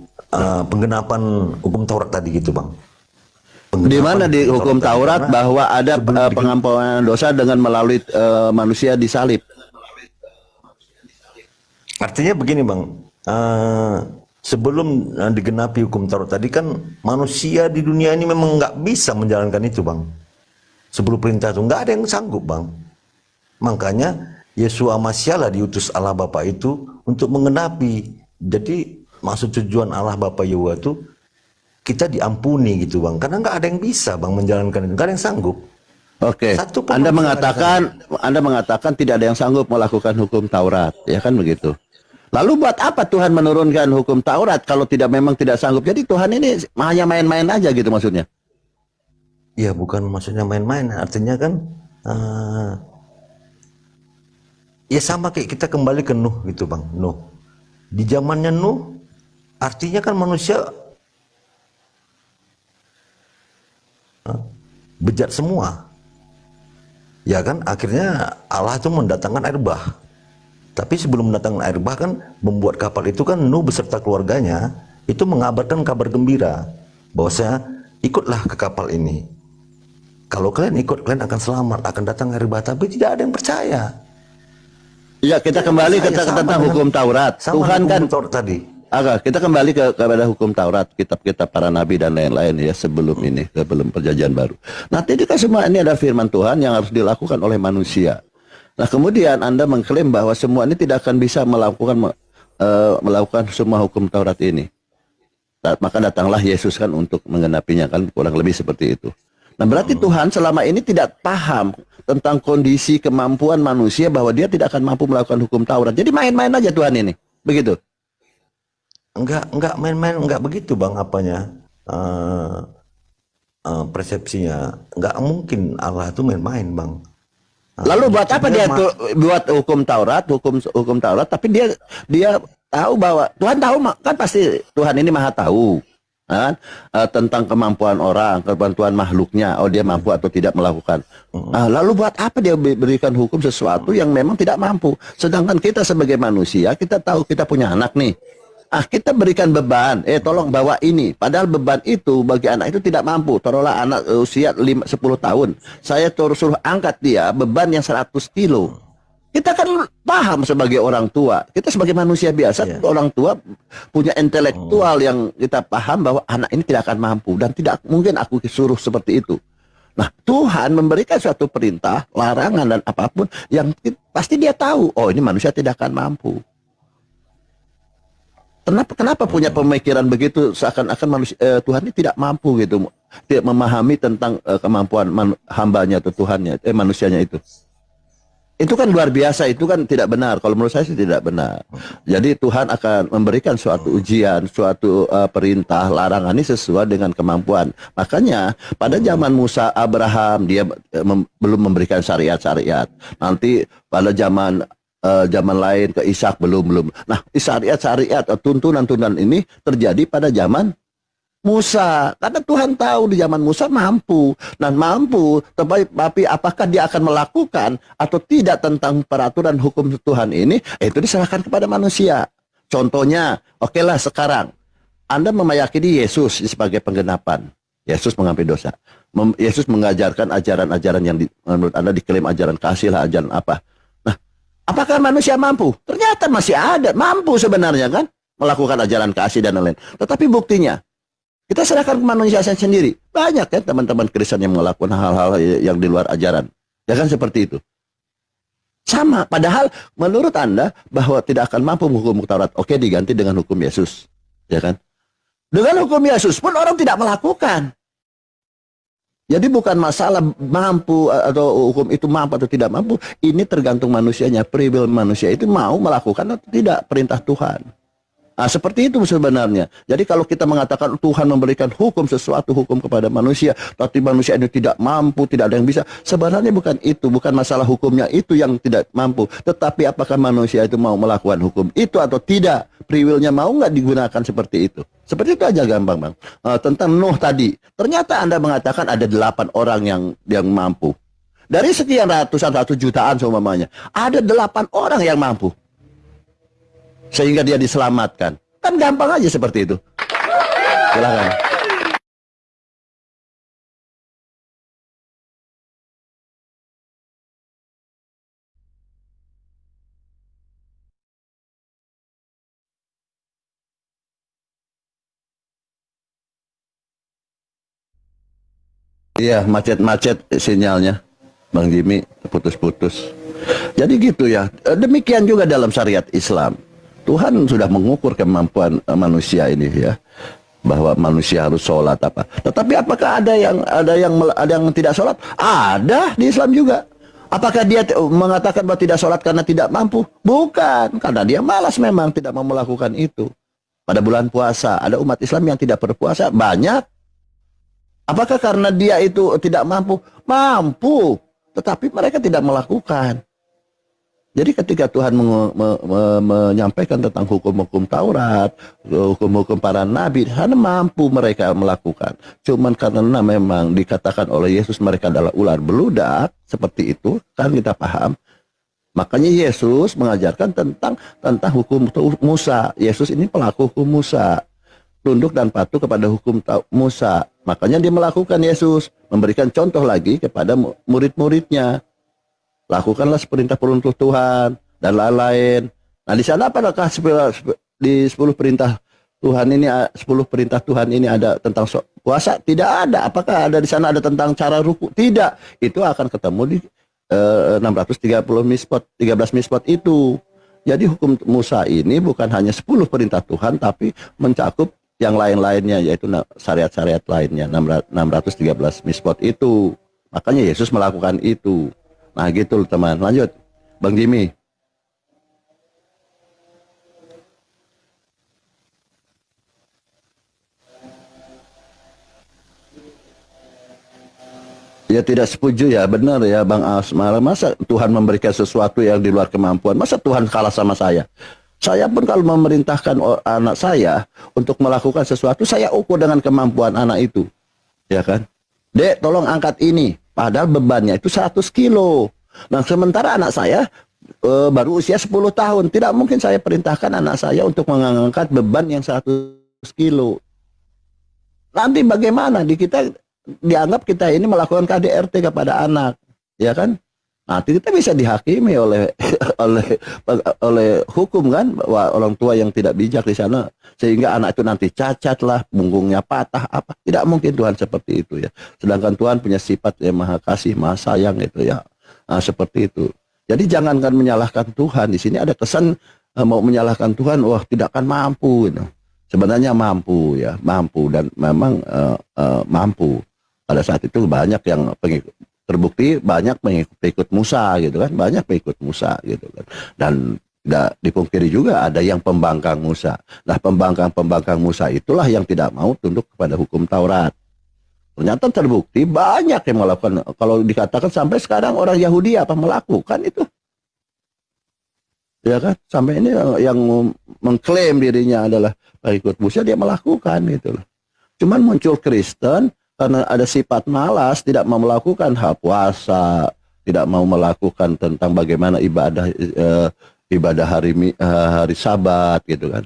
penggenapan hukum Taurat tadi gitu, Bang. Di mana di hukum Taurat bahwa ada pengampunan dosa dengan melalui manusia disalib? Artinya begini, Bang. Sebelum digenapi hukum Taurat tadi kan manusia di dunia ini memang nggak bisa menjalankan itu, Bang. 10 perintah itu nggak ada yang sanggup, Bang. Makanya Yesua Masyalah diutus Allah Bapa itu untuk mengenapi. Jadi maksud tujuan Allah Bapa Yehuwa itu kita diampuni gitu, Bang, karena nggak ada yang bisa, Bang, menjalankan itu, nggak ada yang sanggup. Oke. Anda mengatakan tidak ada yang sanggup melakukan hukum Taurat, ya kan begitu? Lalu buat apa Tuhan menurunkan hukum Taurat kalau memang tidak sanggup? Jadi Tuhan ini hanya main-main aja gitu maksudnya? Ya bukan maksudnya main-main, artinya kan ya sama kayak kita kembali ke Nuh gitu, Bang. Nuh, di zamannya Nuh, artinya kan manusia bejat semua, ya kan? Akhirnya Allah itu mendatangkan air bah. Tapi sebelum mendatangkan air bah kan membuat kapal itu kan Nuh beserta keluarganya itu mengabarkan kabar gembira bahwa saya ikutlah ke kapal ini. Kalau kalian ikut, kalian akan selamat, akan datang air bah. Tapi tidak ada yang percaya. Ya, kita kembali ke tentang hukum Taurat. Tuhan kan Taurat tadi. Kita kembali kepada hukum Taurat, kitab-kitab para nabi dan lain-lain ya sebelum ini, sebelum perjanjian baru. Nah, jadi kan semua ini ada firman Tuhan yang harus dilakukan oleh manusia. Nah, kemudian Anda mengklaim bahwa semua ini tidak akan bisa melakukan semua hukum Taurat ini. Maka datanglah Yesus kan untuk menggenapinya, kan kurang lebih seperti itu. Nah, berarti Tuhan selama ini tidak paham tentang kondisi kemampuan manusia bahwa dia tidak akan mampu melakukan hukum Taurat. Jadi main-main aja Tuhan ini. Begitu. Enggak main-main, enggak begitu, Bang, apanya persepsinya. Enggak mungkin Allah itu main-main, Bang. Lalu buat apa dia buat hukum Taurat, hukum Taurat, tapi dia tahu bahwa Tuhan tahu kan pasti Tuhan ini maha tahu kan tentang kemampuan orang, kemampuan makhluknya, dia mampu atau tidak melakukan. Lalu buat apa dia berikan hukum sesuatu yang memang tidak mampu? Sedangkan kita sebagai manusia, kita tahu kita punya anak nih. Kita berikan beban, tolong bawa ini. Padahal beban itu bagi anak itu tidak mampu. Taruhlah anak usia 10 tahun. Saya suruh angkat dia beban yang 100 kilo. Kita kan paham sebagai orang tua. Kita sebagai manusia biasa, orang tua punya intelektual yang kita paham bahwa anak ini tidak akan mampu. Dan tidak mungkin aku suruh seperti itu. Nah, Tuhan memberikan suatu perintah, larangan dan apapun yang pasti dia tahu. Oh, ini manusia tidak akan mampu. Kenapa punya pemikiran begitu seakan-akan manusia Tuhan ini tidak mampu gitu, tidak memahami tentang kemampuan hambanya atau Tuhannya, manusianya itu. Itu kan luar biasa, itu kan tidak benar. Kalau menurut saya sih tidak benar. Jadi Tuhan akan memberikan suatu ujian, suatu perintah, larangan ini sesuai dengan kemampuan. Makanya pada zaman Musa, Abraham dia belum memberikan syariat-syariat. Nanti pada zaman lain ke Ishak belum. Nah, syariat atau tuntunan ini terjadi pada zaman Musa. Karena Tuhan tahu di zaman Musa mampu. Dan mampu, tapi apakah dia akan melakukan atau tidak tentang peraturan hukum Tuhan ini, itu diserahkan kepada manusia. Contohnya, okelah sekarang Anda meyakini Yesus sebagai penggenapan. Yesus mengampuni dosa. Yesus mengajarkan ajaran-ajaran yang menurut Anda diklaim ajaran kasih lah, ajaran apa. Apakah manusia mampu? Ternyata masih ada. Mampu sebenarnya kan. Melakukan ajaran kasih dan lain-lain. Tetapi buktinya. Kita serahkan ke manusia sendiri. Banyak kan teman-teman Kristen yang melakukan hal-hal yang di luar ajaran. Ya kan seperti itu. Sama. Padahal menurut Anda bahwa tidak akan mampu hukum Taurat. Oke, diganti dengan hukum Yesus. Ya kan. Dengan hukum Yesus pun orang tidak melakukan. Jadi bukan masalah mampu atau hukum itu mampu atau tidak mampu. Ini tergantung manusianya. Free will manusia itu mau melakukan atau tidak perintah Tuhan. Seperti itu sebenarnya. Jadi kalau kita mengatakan Tuhan memberikan sesuatu hukum kepada manusia, tapi manusia ini tidak mampu, tidak ada yang bisa. Sebenarnya bukan itu, bukan masalah hukumnya itu yang tidak mampu. Tetapi apakah manusia itu mau melakukan hukum itu atau tidak? Free will-nya mau nggak digunakan seperti itu? Seperti itu aja gampang, Bang. Tentang Nuh tadi, ternyata Anda mengatakan ada 8 orang yang mampu. Dari sekian ratusan, 1 jutaan seumpamanya, ada 8 orang yang mampu. Sehingga dia diselamatkan. Kan gampang aja seperti itu. Silakan. Iya, macet-macet sinyalnya. Bang Jimmy, putus-putus. Jadi gitu ya. Demikian juga dalam syariat Islam. Tuhan sudah mengukur kemampuan manusia ini ya, bahwa manusia harus sholat apa. Tetapi apakah ada yang tidak sholat? Ada di Islam juga. Apakah dia mengatakan bahwa tidak sholat karena tidak mampu? Bukan, karena dia malas memang tidak mau melakukan itu. Pada bulan puasa ada umat Islam yang tidak berpuasa banyak. Apakah karena dia itu tidak mampu? Mampu, tetapi mereka tidak melakukan. Jadi ketika Tuhan menyampaikan tentang hukum-hukum Taurat, hukum-hukum para nabi, karena mampu mereka melakukan. Cuman karena memang dikatakan oleh Yesus mereka adalah ular beludak, seperti itu, kan kita paham. Makanya Yesus mengajarkan tentang hukum Musa. Yesus ini pelaku hukum Musa. Tunduk dan patuh kepada hukum Musa. Makanya dia melakukan, Yesus memberikan contoh lagi kepada murid-muridnya. Lakukanlah seperintah-perintah Tuhan dan lain-lain. Nah, di sana apakah di 10 perintah Tuhan ini, 10 perintah Tuhan ini ada tentang puasa? Tidak ada. Apakah ada di sana ada tentang cara ruku? Tidak. Itu akan ketemu di 630 misbot, 13 misbot itu. Jadi hukum Musa ini bukan hanya 10 perintah Tuhan, tapi mencakup yang lain-lainnya, yaitu syariat-syariat lainnya, 613 misbot itu. Makanya Yesus melakukan itu. Nah gitu teman, lanjut Bang Jimmy. Ya tidak setuju ya, benar ya Bang Asmara. Masa Tuhan memberikan sesuatu yang di luar kemampuan? Masa Tuhan kalah sama saya? Saya pun kalau memerintahkan anak saya untuk melakukan sesuatu, saya ukur dengan kemampuan anak itu. Ya kan? Dek, tolong angkat ini. Padahal bebannya itu 100 kilo. Nah, sementara anak saya baru usia 10 tahun. Tidak mungkin saya perintahkan anak saya untuk mengangkat beban yang 100 kilo. Nanti bagaimana? Dianggap kita ini melakukan KDRT kepada anak. Ya kan? Nanti kita bisa dihakimi oleh hukum kan, bahwa orang tua yang tidak bijak di sana, sehingga anak itu nanti cacat lah, punggungnya patah apa. Tidak mungkin Tuhan seperti itu ya. Sedangkan Tuhan punya sifat yang maha kasih, maha sayang itu ya. Nah, seperti itu. Jadi jangankan menyalahkan Tuhan. Di sini ada kesan mau menyalahkan Tuhan, wah tidak akan mampu gitu. Sebenarnya mampu ya, mampu dan memang mampu. Pada saat itu banyak yang terbukti banyak pengikut Musa gitu kan, banyak pengikut Musa gitu kan. Dan tidak dipungkiri juga ada yang pembangkang Musa. Nah, pembangkang Musa itulah yang tidak mau tunduk kepada hukum Taurat. Ternyata terbukti banyak yang melakukan. Kalau dikatakan sampai sekarang orang Yahudi apa melakukan itu, ya kan? Sampai ini yang mengklaim dirinya adalah pengikut Musa, dia melakukan gitu loh. Cuman muncul Kristen karena ada sifat malas, tidak mau melakukan hal puasa, tidak mau melakukan tentang bagaimana ibadah hari Sabat gitu kan.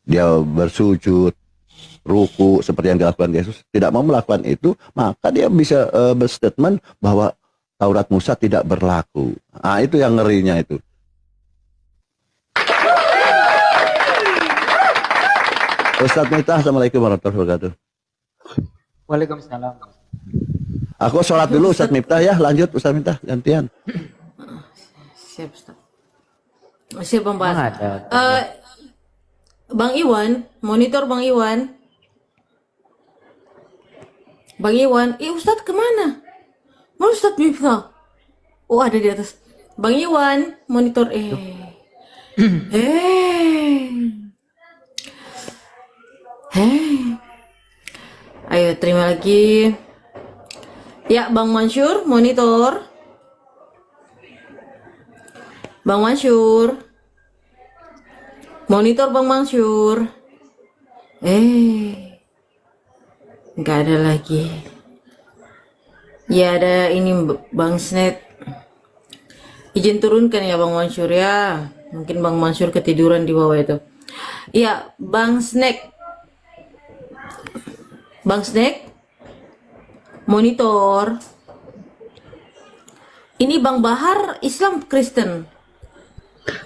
Dia bersujud, ruku seperti yang dilakukan Yesus, tidak mau melakukan itu, maka dia bisa berstatement bahwa Taurat Musa tidak berlaku. Ah, itu yang ngerinya itu. Ustaz Miftah, Assalamualaikum warahmatullahi wabarakatuh. Waalaikumsalam. Aku sholat dulu Ustaz Miftah ya, lanjut Ustaz Miftah gantian. Siap Ustaz. Siap Bang Bas. Bang Iwan, monitor Bang Iwan. Bang Iwan, Ustaz kemana? Mana Ustaz Miftah? Oh ada di atas. Bang Iwan, monitor Heh. Ayo terima lagi. Ya, Bang Mansur, monitor. Bang Mansur. Monitor Bang Mansur. Nggak ada lagi. Ya ada ini Bang Snack. Izin turunkan ya Bang Mansur ya. Mungkin Bang Mansur ketiduran di bawah itu. Iya, Bang Snack. Bang Snack, monitor. Ini Bang Bahar Islam Kristen.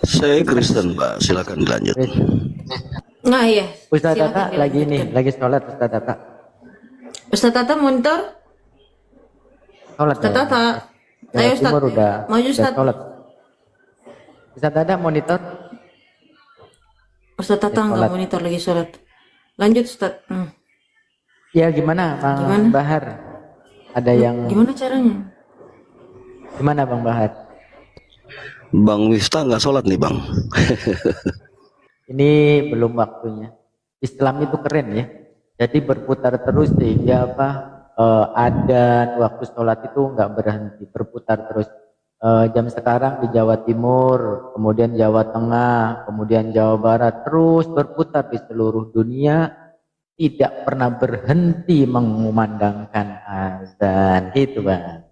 Saya Kristen, Mbak. Silakan dilanjut. Nah iya. Ustaz Silakan Tata lagi dilanjutkan. ini, lagi sholat Ustaz Tata. Ustaz Tata monitor. Sholat. Ustaz Tata. Ayo Ustaz. Timur udah Maju Ustaz. sholat. Ustaz Tata monitor. Ustaz Tata Ya, nggak sholat. monitor lagi sholat. Lanjut Ustaz. Ya gimana Bang Gimana? Bahar? Ada yang Gimana caranya? gimana Bang Bahar? Bang Miftah nggak sholat nih, Bang. Ini belum waktunya. Islam itu keren ya. Jadi berputar terus sehingga apa? Adzan waktu sholat itu nggak berhenti, berputar terus. Jam sekarang di Jawa Timur, kemudian Jawa Tengah, kemudian Jawa Barat, terus berputar di seluruh dunia, tidak pernah berhenti mengumandangkan azan, gitu Bang.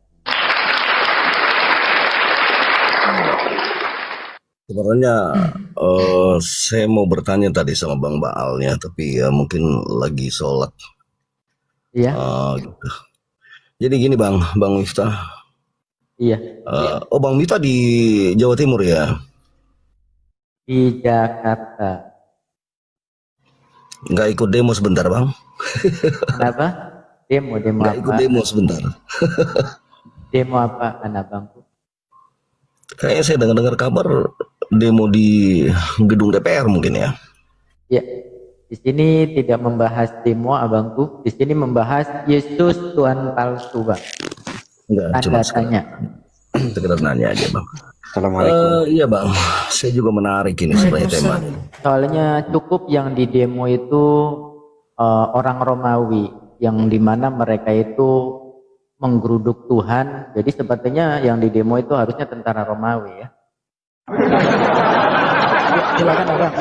Sebenarnya saya mau bertanya tadi sama Bang Baalnya, tapi ya mungkin lagi sholat. Iya, Gitu. Jadi gini Bang Miftah. iya. Oh Bang Miftah di Jawa Timur ya? Di Jakarta. Nggak ikut demo sebentar Bang? Kenapa? Demo Nggak ikut apa? demo sebentar. Demo apa anak bangku? Kayaknya saya dengar kabar demo di gedung DPR mungkin ya. Ya, di sini tidak membahas demo abangku. Di sini membahas Yesus Tuhan palsu, Bang. Enggak, Tanda cuma tanya. sekedar nanya aja Bang. Assalamualaikum. Iya Bang, saya juga menarik ini sebenarnya tema. Soalnya cukup yang di demo itu orang Romawi, yang dimana mereka itu menggeruduk Tuhan. Jadi sepertinya yang di demo itu harusnya tentara Romawi ya. Silakan abang.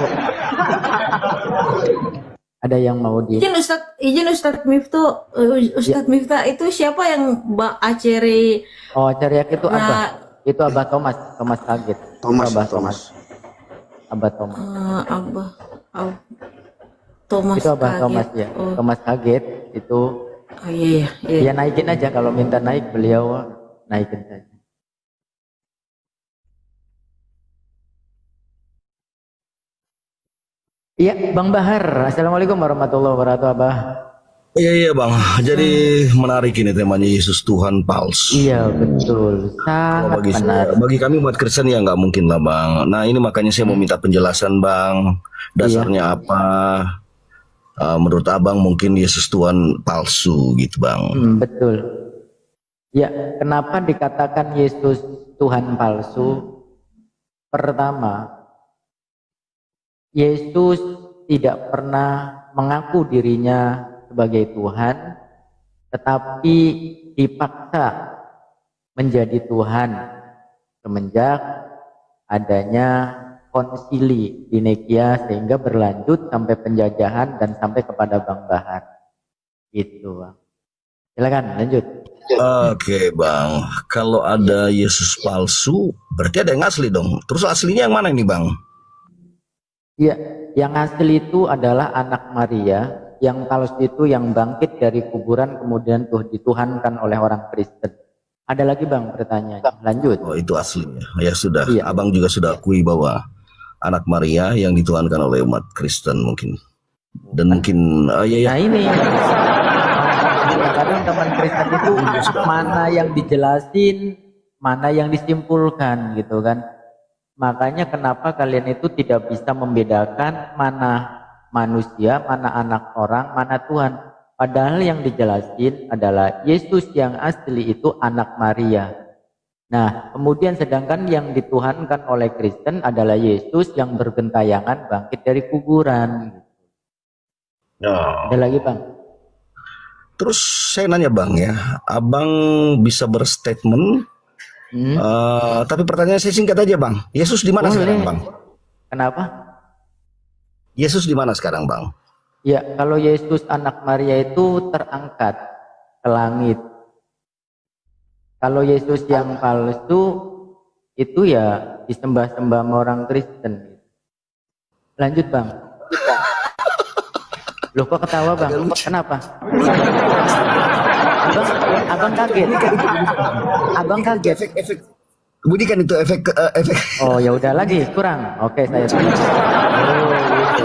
Ada yang mau di Izin Ustaz Miftah, Ustaz Miftah itu siapa yang Mbak Aceri? Oh, cariak itu Nah. Abah. Itu Abah Thomas Kaget. Thomas, Abah Thomas. Abah Thomas. Thomas Itu Abah Kaget. Thomas ya. Oh, Thomas Kaget itu oh iya, iya. ya naikin aja, kalau minta naik beliau naikin saja. Iya, Bang Bahar. Assalamualaikum warahmatullahi wabarakatuh, Abah. Iya Bang, jadi menarik ini temanya Yesus Tuhan palsu. Iya, betul. Kalau Sangat bagi benar. bagi kami umat Kristen ya nggak mungkin lah Bang. Nah ini makanya saya mau minta penjelasan Bang, dasarnya apa? Menurut Abang mungkin Yesus Tuhan palsu gitu Bang. Betul. Ya, kenapa dikatakan Yesus Tuhan palsu? Pertama, Yesus tidak pernah mengaku dirinya sebagai Tuhan, tetapi dipaksa menjadi Tuhan semenjak adanya konsili di Nikia, sehingga berlanjut sampai penjajahan dan sampai kepada Bang Bahar. Gitu, Bang. Silakan lanjut. Oke Bang, kalau ada Yesus palsu berarti ada yang asli dong. Terus aslinya yang mana ini Bang? Ya, yang asli itu adalah anak Maria, yang palsu itu yang bangkit dari kuburan kemudian dituhankan oleh orang Kristen. Ada lagi Bang pertanyaan? Lanjut. Oh itu aslinya. Ya sudah, Iya. Abang juga sudah akui bahwa anak Maria yang dituhankan oleh umat Kristen mungkin. Dan mungkin Nah ini kadang-kadang teman Kristen itu mana yang dijelasin, mana yang disimpulkan gitu kan. Makanya kenapa kalian itu tidak bisa membedakan mana manusia, mana anak orang, mana Tuhan. Padahal yang dijelasin adalah Yesus yang asli itu anak Maria. Nah, kemudian sedangkan yang dituhankan oleh Kristen adalah Yesus yang bergentayangan bangkit dari kuburan. Ya. Ada lagi bang? Terus saya nanya bang ya, abang bisa berstatement, tapi pertanyaan saya singkat aja bang. Yesus di mana sekarang bang? Kenapa? Yesus di mana sekarang bang? Ya, kalau Yesus anak Maria itu terangkat ke langit. Kalau Yesus yang palsu itu ya disembah-sembah sama orang Kristen. Lanjut bang. Loh kok ketawa bang? Kenapa? Abang kaget. Abang kaget. Efek. Budi kan itu efek. Oh ya udah lagi kurang. Oke saya. Oh, gitu.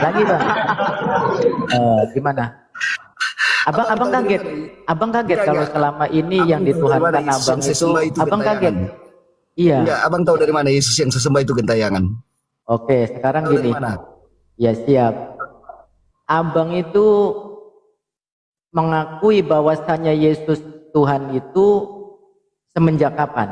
Lagi bang. Gimana? Abang kaget. Abang kaget kalau selama ini yang dituhankan abang itu. Abang kaget. Iya. Enggak, abang tahu dari mana Yesus yang sesembah itu gentayangan? Oke, sekarang gini. Ya siap. Abang itu mengakui bahwasanya Yesus Tuhan itu semenjak kapan?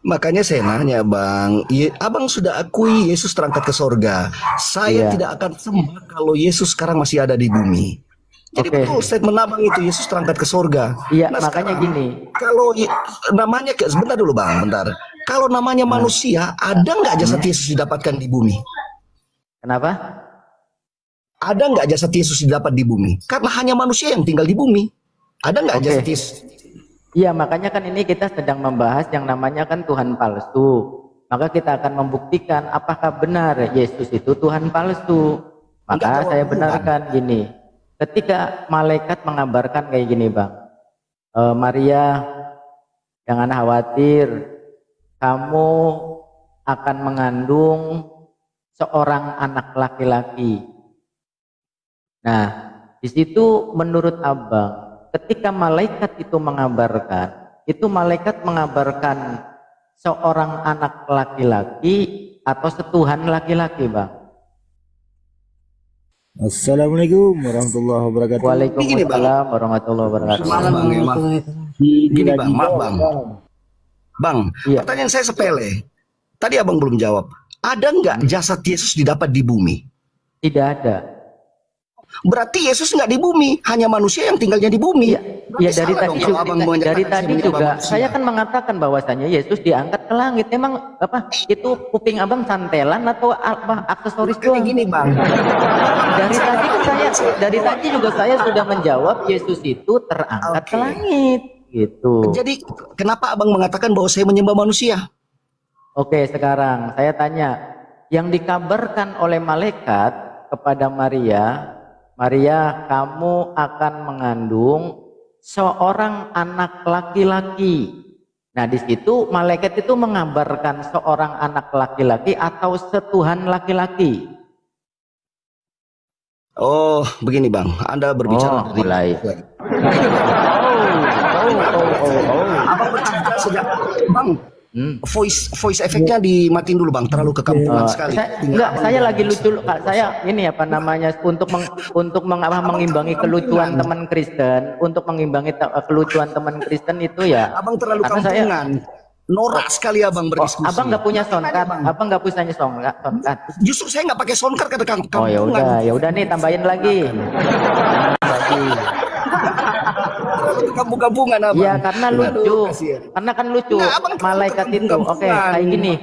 Makanya saya nanya bang, abang sudah akui Yesus terangkat ke sorga. Saya tidak akan sembah kalau Yesus sekarang masih ada di bumi. Jadi betul statement abang itu, Yesus terangkat ke sorga. Iya, makanya gini. Kalau namanya, sebentar dulu bang, bentar. Kalau namanya manusia, ada nggak jasad Yesus didapatkan di bumi? Kenapa? Ada nggak jasad Yesus didapat di bumi? Karena hanya manusia yang tinggal di bumi. Ada nggak jasad Yesus? Iya, makanya kan ini kita sedang membahas yang namanya kan Tuhan palsu. Maka kita akan membuktikan apakah benar Yesus itu Tuhan palsu. Maka saya benarkan gini. Ketika malaikat mengabarkan kayak gini bang. Maria, jangan khawatir. Kamu akan mengandung seorang anak laki-laki. Nah, di situ menurut abang, ketika malaikat itu mengabarkan, itu malaikat mengabarkan seorang anak laki-laki atau setuhan laki-laki, bang. Assalamualaikum warahmatullahi wabarakatuh. Waalaikumsalam warahmatullahi wabarakatuh. Gini bang, maaf bang. Bang, pertanyaan saya sepele. Tadi abang belum jawab. Ada nggak jasad Yesus didapat di bumi? Tidak ada. Berarti Yesus nggak di bumi, hanya manusia yang tinggalnya di bumi. Ya dari tadi juga saya kan mengatakan bahwasanya Yesus diangkat ke langit. Emang apa itu kuping abang santelan atau apa aksesoris doang? Gini bang. Dari tadi juga saya sudah menjawab Yesus itu terangkat ke langit gitu. Jadi kenapa abang mengatakan bahwa saya menyembah manusia? Oke, sekarang saya tanya, yang dikabarkan oleh malaikat kepada Maria, Maria, kamu akan mengandung seorang anak laki-laki. Nah, di situ malaikat itu mengabarkan seorang anak laki-laki atau setuhan laki-laki. Oh, begini bang, Anda berbicara mulai. Abang bercerita sejak bang. Voice efeknya dimatiin dulu bang, terlalu kekampungan sekali. Saya lagi lucu, saya ini apa namanya untuk mengimbangi kelucuan teman Kristen, untuk mengimbangi kelucuan teman Kristen itu ya. Abang terlalu kampungan. Norak sekali abang berdiskusi. Abang nggak punya soundcard, abang nggak punya soundcard. Justru saya nggak pakai soundcard kata kampungan. Oh ya udah nih tambahin lagi. Kampung-kampungan abang. Ya karena lucu. Karena kan lucu. Malaikat itu, oke, kayak gini.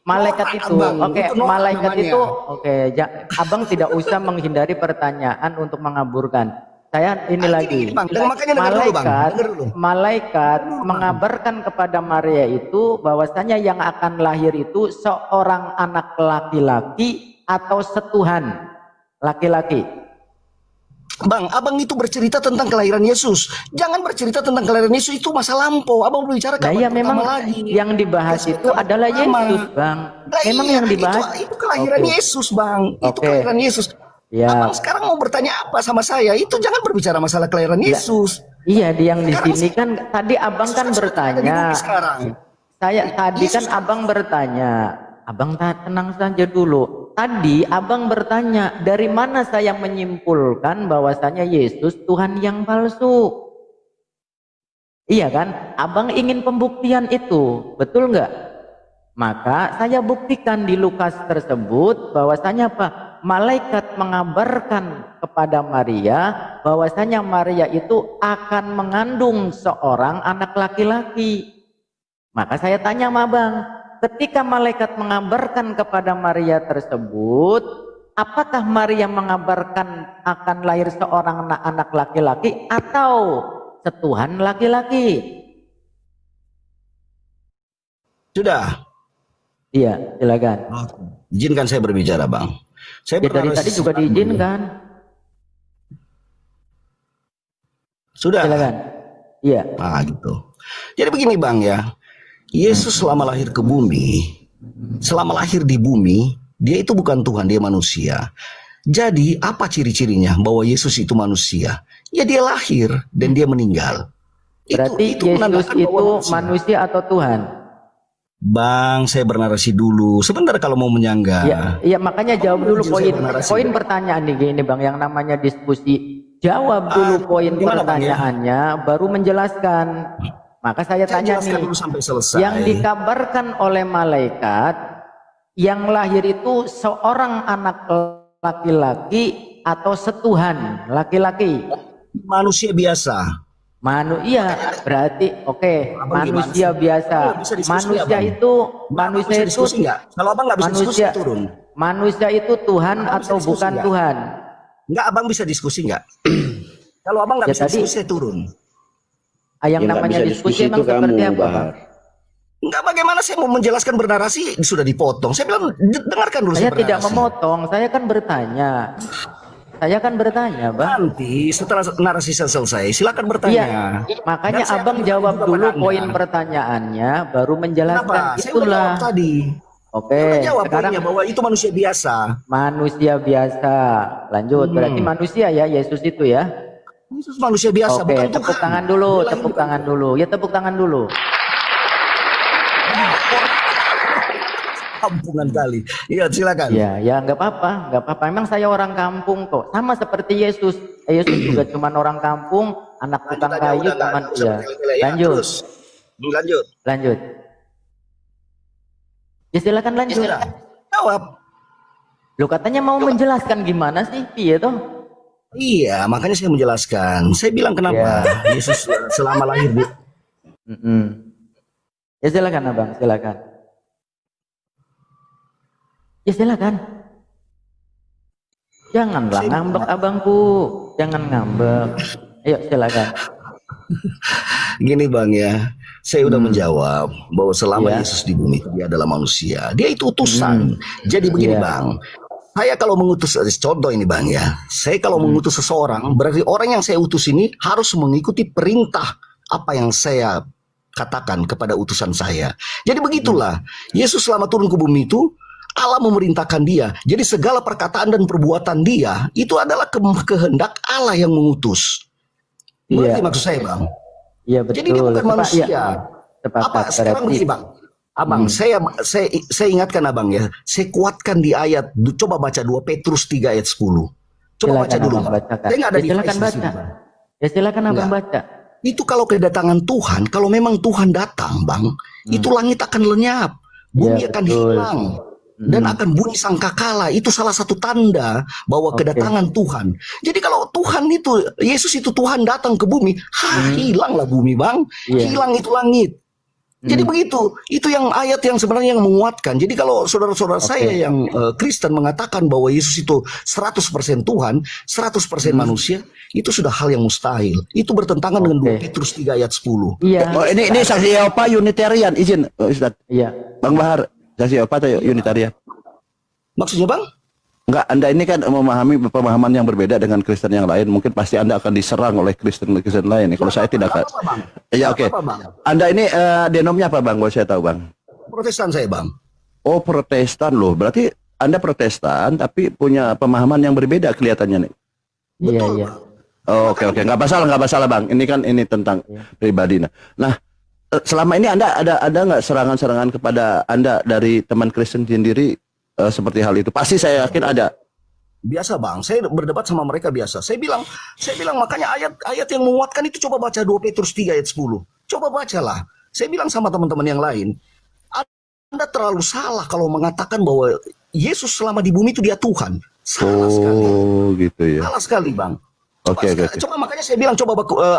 Malaikat itu, malaikat itu, abang tidak usah menghindari pertanyaan untuk mengaburkan. Saya ini lagi. Malaikat mengabarkan kepada Maria itu bahwasanya yang akan lahir itu seorang anak laki-laki atau setuhan laki-laki. Bang, abang itu bercerita tentang kelahiran Yesus. Jangan bercerita tentang kelahiran Yesus, itu masa lampau. Abang berbicara ya memang lagi. Yang dibahas itu adalah Yesus, bang. Memang yang dibahas itu kelahiran Yesus, bang. Itu kelahiran Yesus. Ya. Abang sekarang mau bertanya apa sama saya? Itu jangan berbicara masalah kelahiran Yesus. Iya, yang di sini kan tadi abang kan bertanya. Saya tadi kan abang bertanya. Abang tenang saja dulu. Tadi abang bertanya, dari mana saya menyimpulkan bahwasanya Yesus Tuhan yang palsu? Iya kan? Abang ingin pembuktian itu, betul nggak? Maka saya buktikan di Lukas tersebut bahwasanya apa? malaikat mengabarkan kepada Maria bahwasanya Maria itu akan mengandung seorang anak laki-laki. Maka saya tanya sama Abang, ketika malaikat mengabarkan kepada Maria tersebut, apakah Maria mengabarkan akan lahir seorang anak laki-laki atau setuhan laki-laki? Sudah. Iya, silakan. Izinkan saya berbicara, Bang. Saya Ya, dari tadi juga diizinkan. Sudah. Silakan. Iya. Nah, gitu. Jadi begini, Bang ya. Yesus selama lahir ke bumi, selama lahir di bumi, dia itu bukan Tuhan, dia manusia. Jadi, apa ciri-cirinya bahwa Yesus itu manusia? Ya, dia lahir dan dia meninggal. Berarti itu Yesus itu manusia atau Tuhan? Bang, saya bernarasi dulu. Sebentar kalau mau menyanggah. Ya, makanya jawab dulu poin pertanyaan nih gini, Bang, yang namanya diskusi. Jawab dulu poin pertanyaannya, baru menjelaskan. Maka saya tanya nih, dulu sampai selesai. yang dikabarkan oleh malaikat, yang lahir itu seorang anak laki-laki atau setuhan laki-laki? Manusia biasa. Manusia berarti oke, manusia biasa. Manusia itu kalau Abang nggak bisa diskusi turun. Manusia itu Tuhan atau bukan Tuhan? Enggak, Abang bisa diskusi nggak? Kalau Abang nggak bisa diskusi turun. Yang namanya diskusi emang seperti apa, Bang? Enggak, bagaimana saya mau menjelaskan bernarasi sudah dipotong. Saya bilang dengarkan dulu. Saya tidak memotong, saya kan bertanya. Bang. Nanti setelah narasi selesai, silakan bertanya. Iya, makanya Abang jawab dulu poin pertanyaannya, baru menjelaskan. Kenapa? Itulah tadi. Oke, sekarang bahwa itu manusia biasa. Manusia biasa. Lanjut, berarti manusia ya Yesus itu ya. Yesus manusia biasa. Oke, bukan tepuk tangan dulu, tepuk tangan dulu. Ya, tepuk tangan dulu. Kampungan kali. Iya, silakan. Ya nggak apa-apa. Emang saya orang kampung kok. Sama seperti Yesus. Yesus juga cuman orang kampung, anak tukang kayu, cuman ya. Lanjut. Ya silakan lanjut. Jawab. Lu katanya mau menjelaskan gimana sih, iya toh? Iya, makanya saya menjelaskan. Saya bilang kenapa Yesus selama lahir di. Ya silakan Abang, silakan. Ya silakan. Janganlah ngambek abangku, jangan ngambek. Ayo silakan. Gini Bang ya, saya udah menjawab bahwa selama Yesus di bumi dia adalah manusia. Dia itu utusan. Jadi begini Bang, saya kalau mengutus, contoh ini Bang ya, saya kalau mengutus seseorang, berarti orang yang saya utus ini harus mengikuti perintah apa yang saya katakan kepada utusan saya. Jadi begitulah, Yesus selama turun ke bumi itu, Allah memerintahkan dia. Jadi segala perkataan dan perbuatan dia itu adalah kehendak Allah yang mengutus. Berarti maksud saya Bang. Iya betul. Jadi dia bukan manusia. Apa sekarang begini Bang? Abang, saya ingatkan Abang ya. Saya kuatkan di ayat. Coba baca 2 Petrus 3 ayat 10. Coba baca dulu. Saya nggak ada silakan baca. Ya silakan Abang baca. Itu kalau kedatangan Tuhan, kalau memang Tuhan datang Bang, itu langit akan lenyap, bumi akan hilang. Dan akan bunyi sangkakala. Itu salah satu tanda bahwa kedatangan Tuhan. Jadi kalau Tuhan itu, Yesus itu Tuhan datang ke bumi, hilanglah bumi Bang, hilang itu langit. Jadi begitu, itu yang ayat yang sebenarnya yang menguatkan. Jadi kalau saudara-saudara saya yang Kristen mengatakan bahwa Yesus itu 100% Tuhan, 100% manusia, itu sudah hal yang mustahil. Itu bertentangan dengan 2 Petrus 3 ayat 10. Iya. Oh, ini saksi apa Unitarian, izin Ustaz. Iya. Bang Bahar, saksi apa atau Unitarian? Maksudnya Bang? Enggak, Anda ini kan memahami pemahaman yang berbeda dengan Kristen yang lain. Mungkin pasti Anda akan diserang oleh Kristen lain. Kalau saya tidak akan. Ya oke. Anda ini denomnya apa Bang? Boleh saya tahu Bang? Protestan saya Bang. Oh Protestan loh. Berarti Anda Protestan tapi punya pemahaman yang berbeda kelihatannya nih. Iya. Oh, oke. Nggak masalah Bang. Ini kan tentang pribadi. Nah, selama ini Anda ada nggak serangan-serangan kepada Anda dari teman Kristen sendiri? Seperti hal itu pasti saya yakin ada. Biasa Bang, saya berdebat sama mereka biasa. Saya bilang makanya ayat yang menguatkan itu coba baca 2 Petrus 3 ayat 10. Coba bacalah. Saya bilang sama teman-teman yang lain, Anda terlalu salah kalau mengatakan bahwa Yesus selama di bumi itu dia Tuhan. Salah sekali. Oh, gitu ya. Salah sekali, Bang. Oke. Coba makanya saya bilang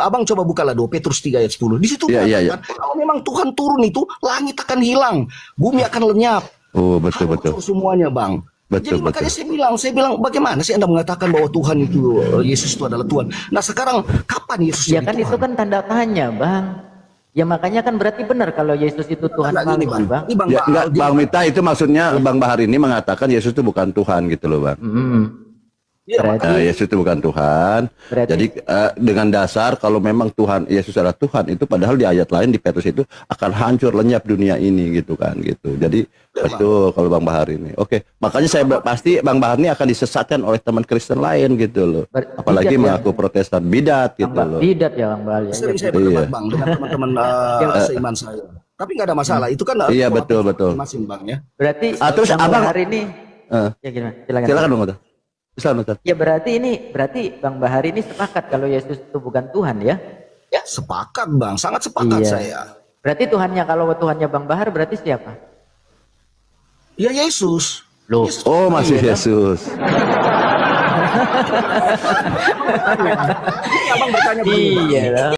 abang coba bukalah 2 Petrus 3 ayat 10. Di situ Iya. kalau memang Tuhan turun itu langit akan hilang, bumi akan lenyap. Oh, betul. Semuanya, Bang. Jadi makanya saya bilang bagaimana sih Anda mengatakan bahwa Tuhan itu Yesus itu adalah Tuhan. Nah, sekarang kapan Yesus Ya jadi kan Tuhan? itu kan tanda tanya, Bang. Ya makanya kan berarti benar kalau Yesus itu Tuhan palsu, Bang. Ini Bang, Ya, enggak, Bang Mita itu maksudnya Bang Bahar ini mengatakan Yesus itu bukan Tuhan gitu loh, Bang. Berarti Yesus itu bukan Tuhan. Berarti- Jadi dengan dasar kalau memang Tuhan Yesus adalah Tuhan itu padahal di ayat lain di Petrus itu akan hancur lenyap dunia ini gitu kan gitu. Jadi betul kalau Bang Bahar ini. Oke, makanya saya pasti Bang Bahar ini akan disesatkan oleh teman Kristen lain gitu loh. Apalagi bidat, mengaku Protestan bidat gitu Bang loh. Bidat ya, Bang Bal. sering saya Iya. berdebat, Bang, dengan teman-teman seiman saya. Tapi nggak ada masalah. Itu kan Iya, pola betul. pikir masing-masing, Bang, ya. Berarti Terus Bang Abang- Bahar ini ya gimana? Silakan Bang Mita. Silakan Ustaz. Ya berarti Bang Bahar ini sepakat kalau Yesus itu bukan Tuhan ya? Ya, sepakat, Bang. Sangat sepakat Iya. saya. Berarti Tuhannya kalau Tuhannya Bang Bahar berarti siapa? Ya Yesus. Loh. Oh, masih Yesus. Abang bertanya begini, Bang. Iya lah.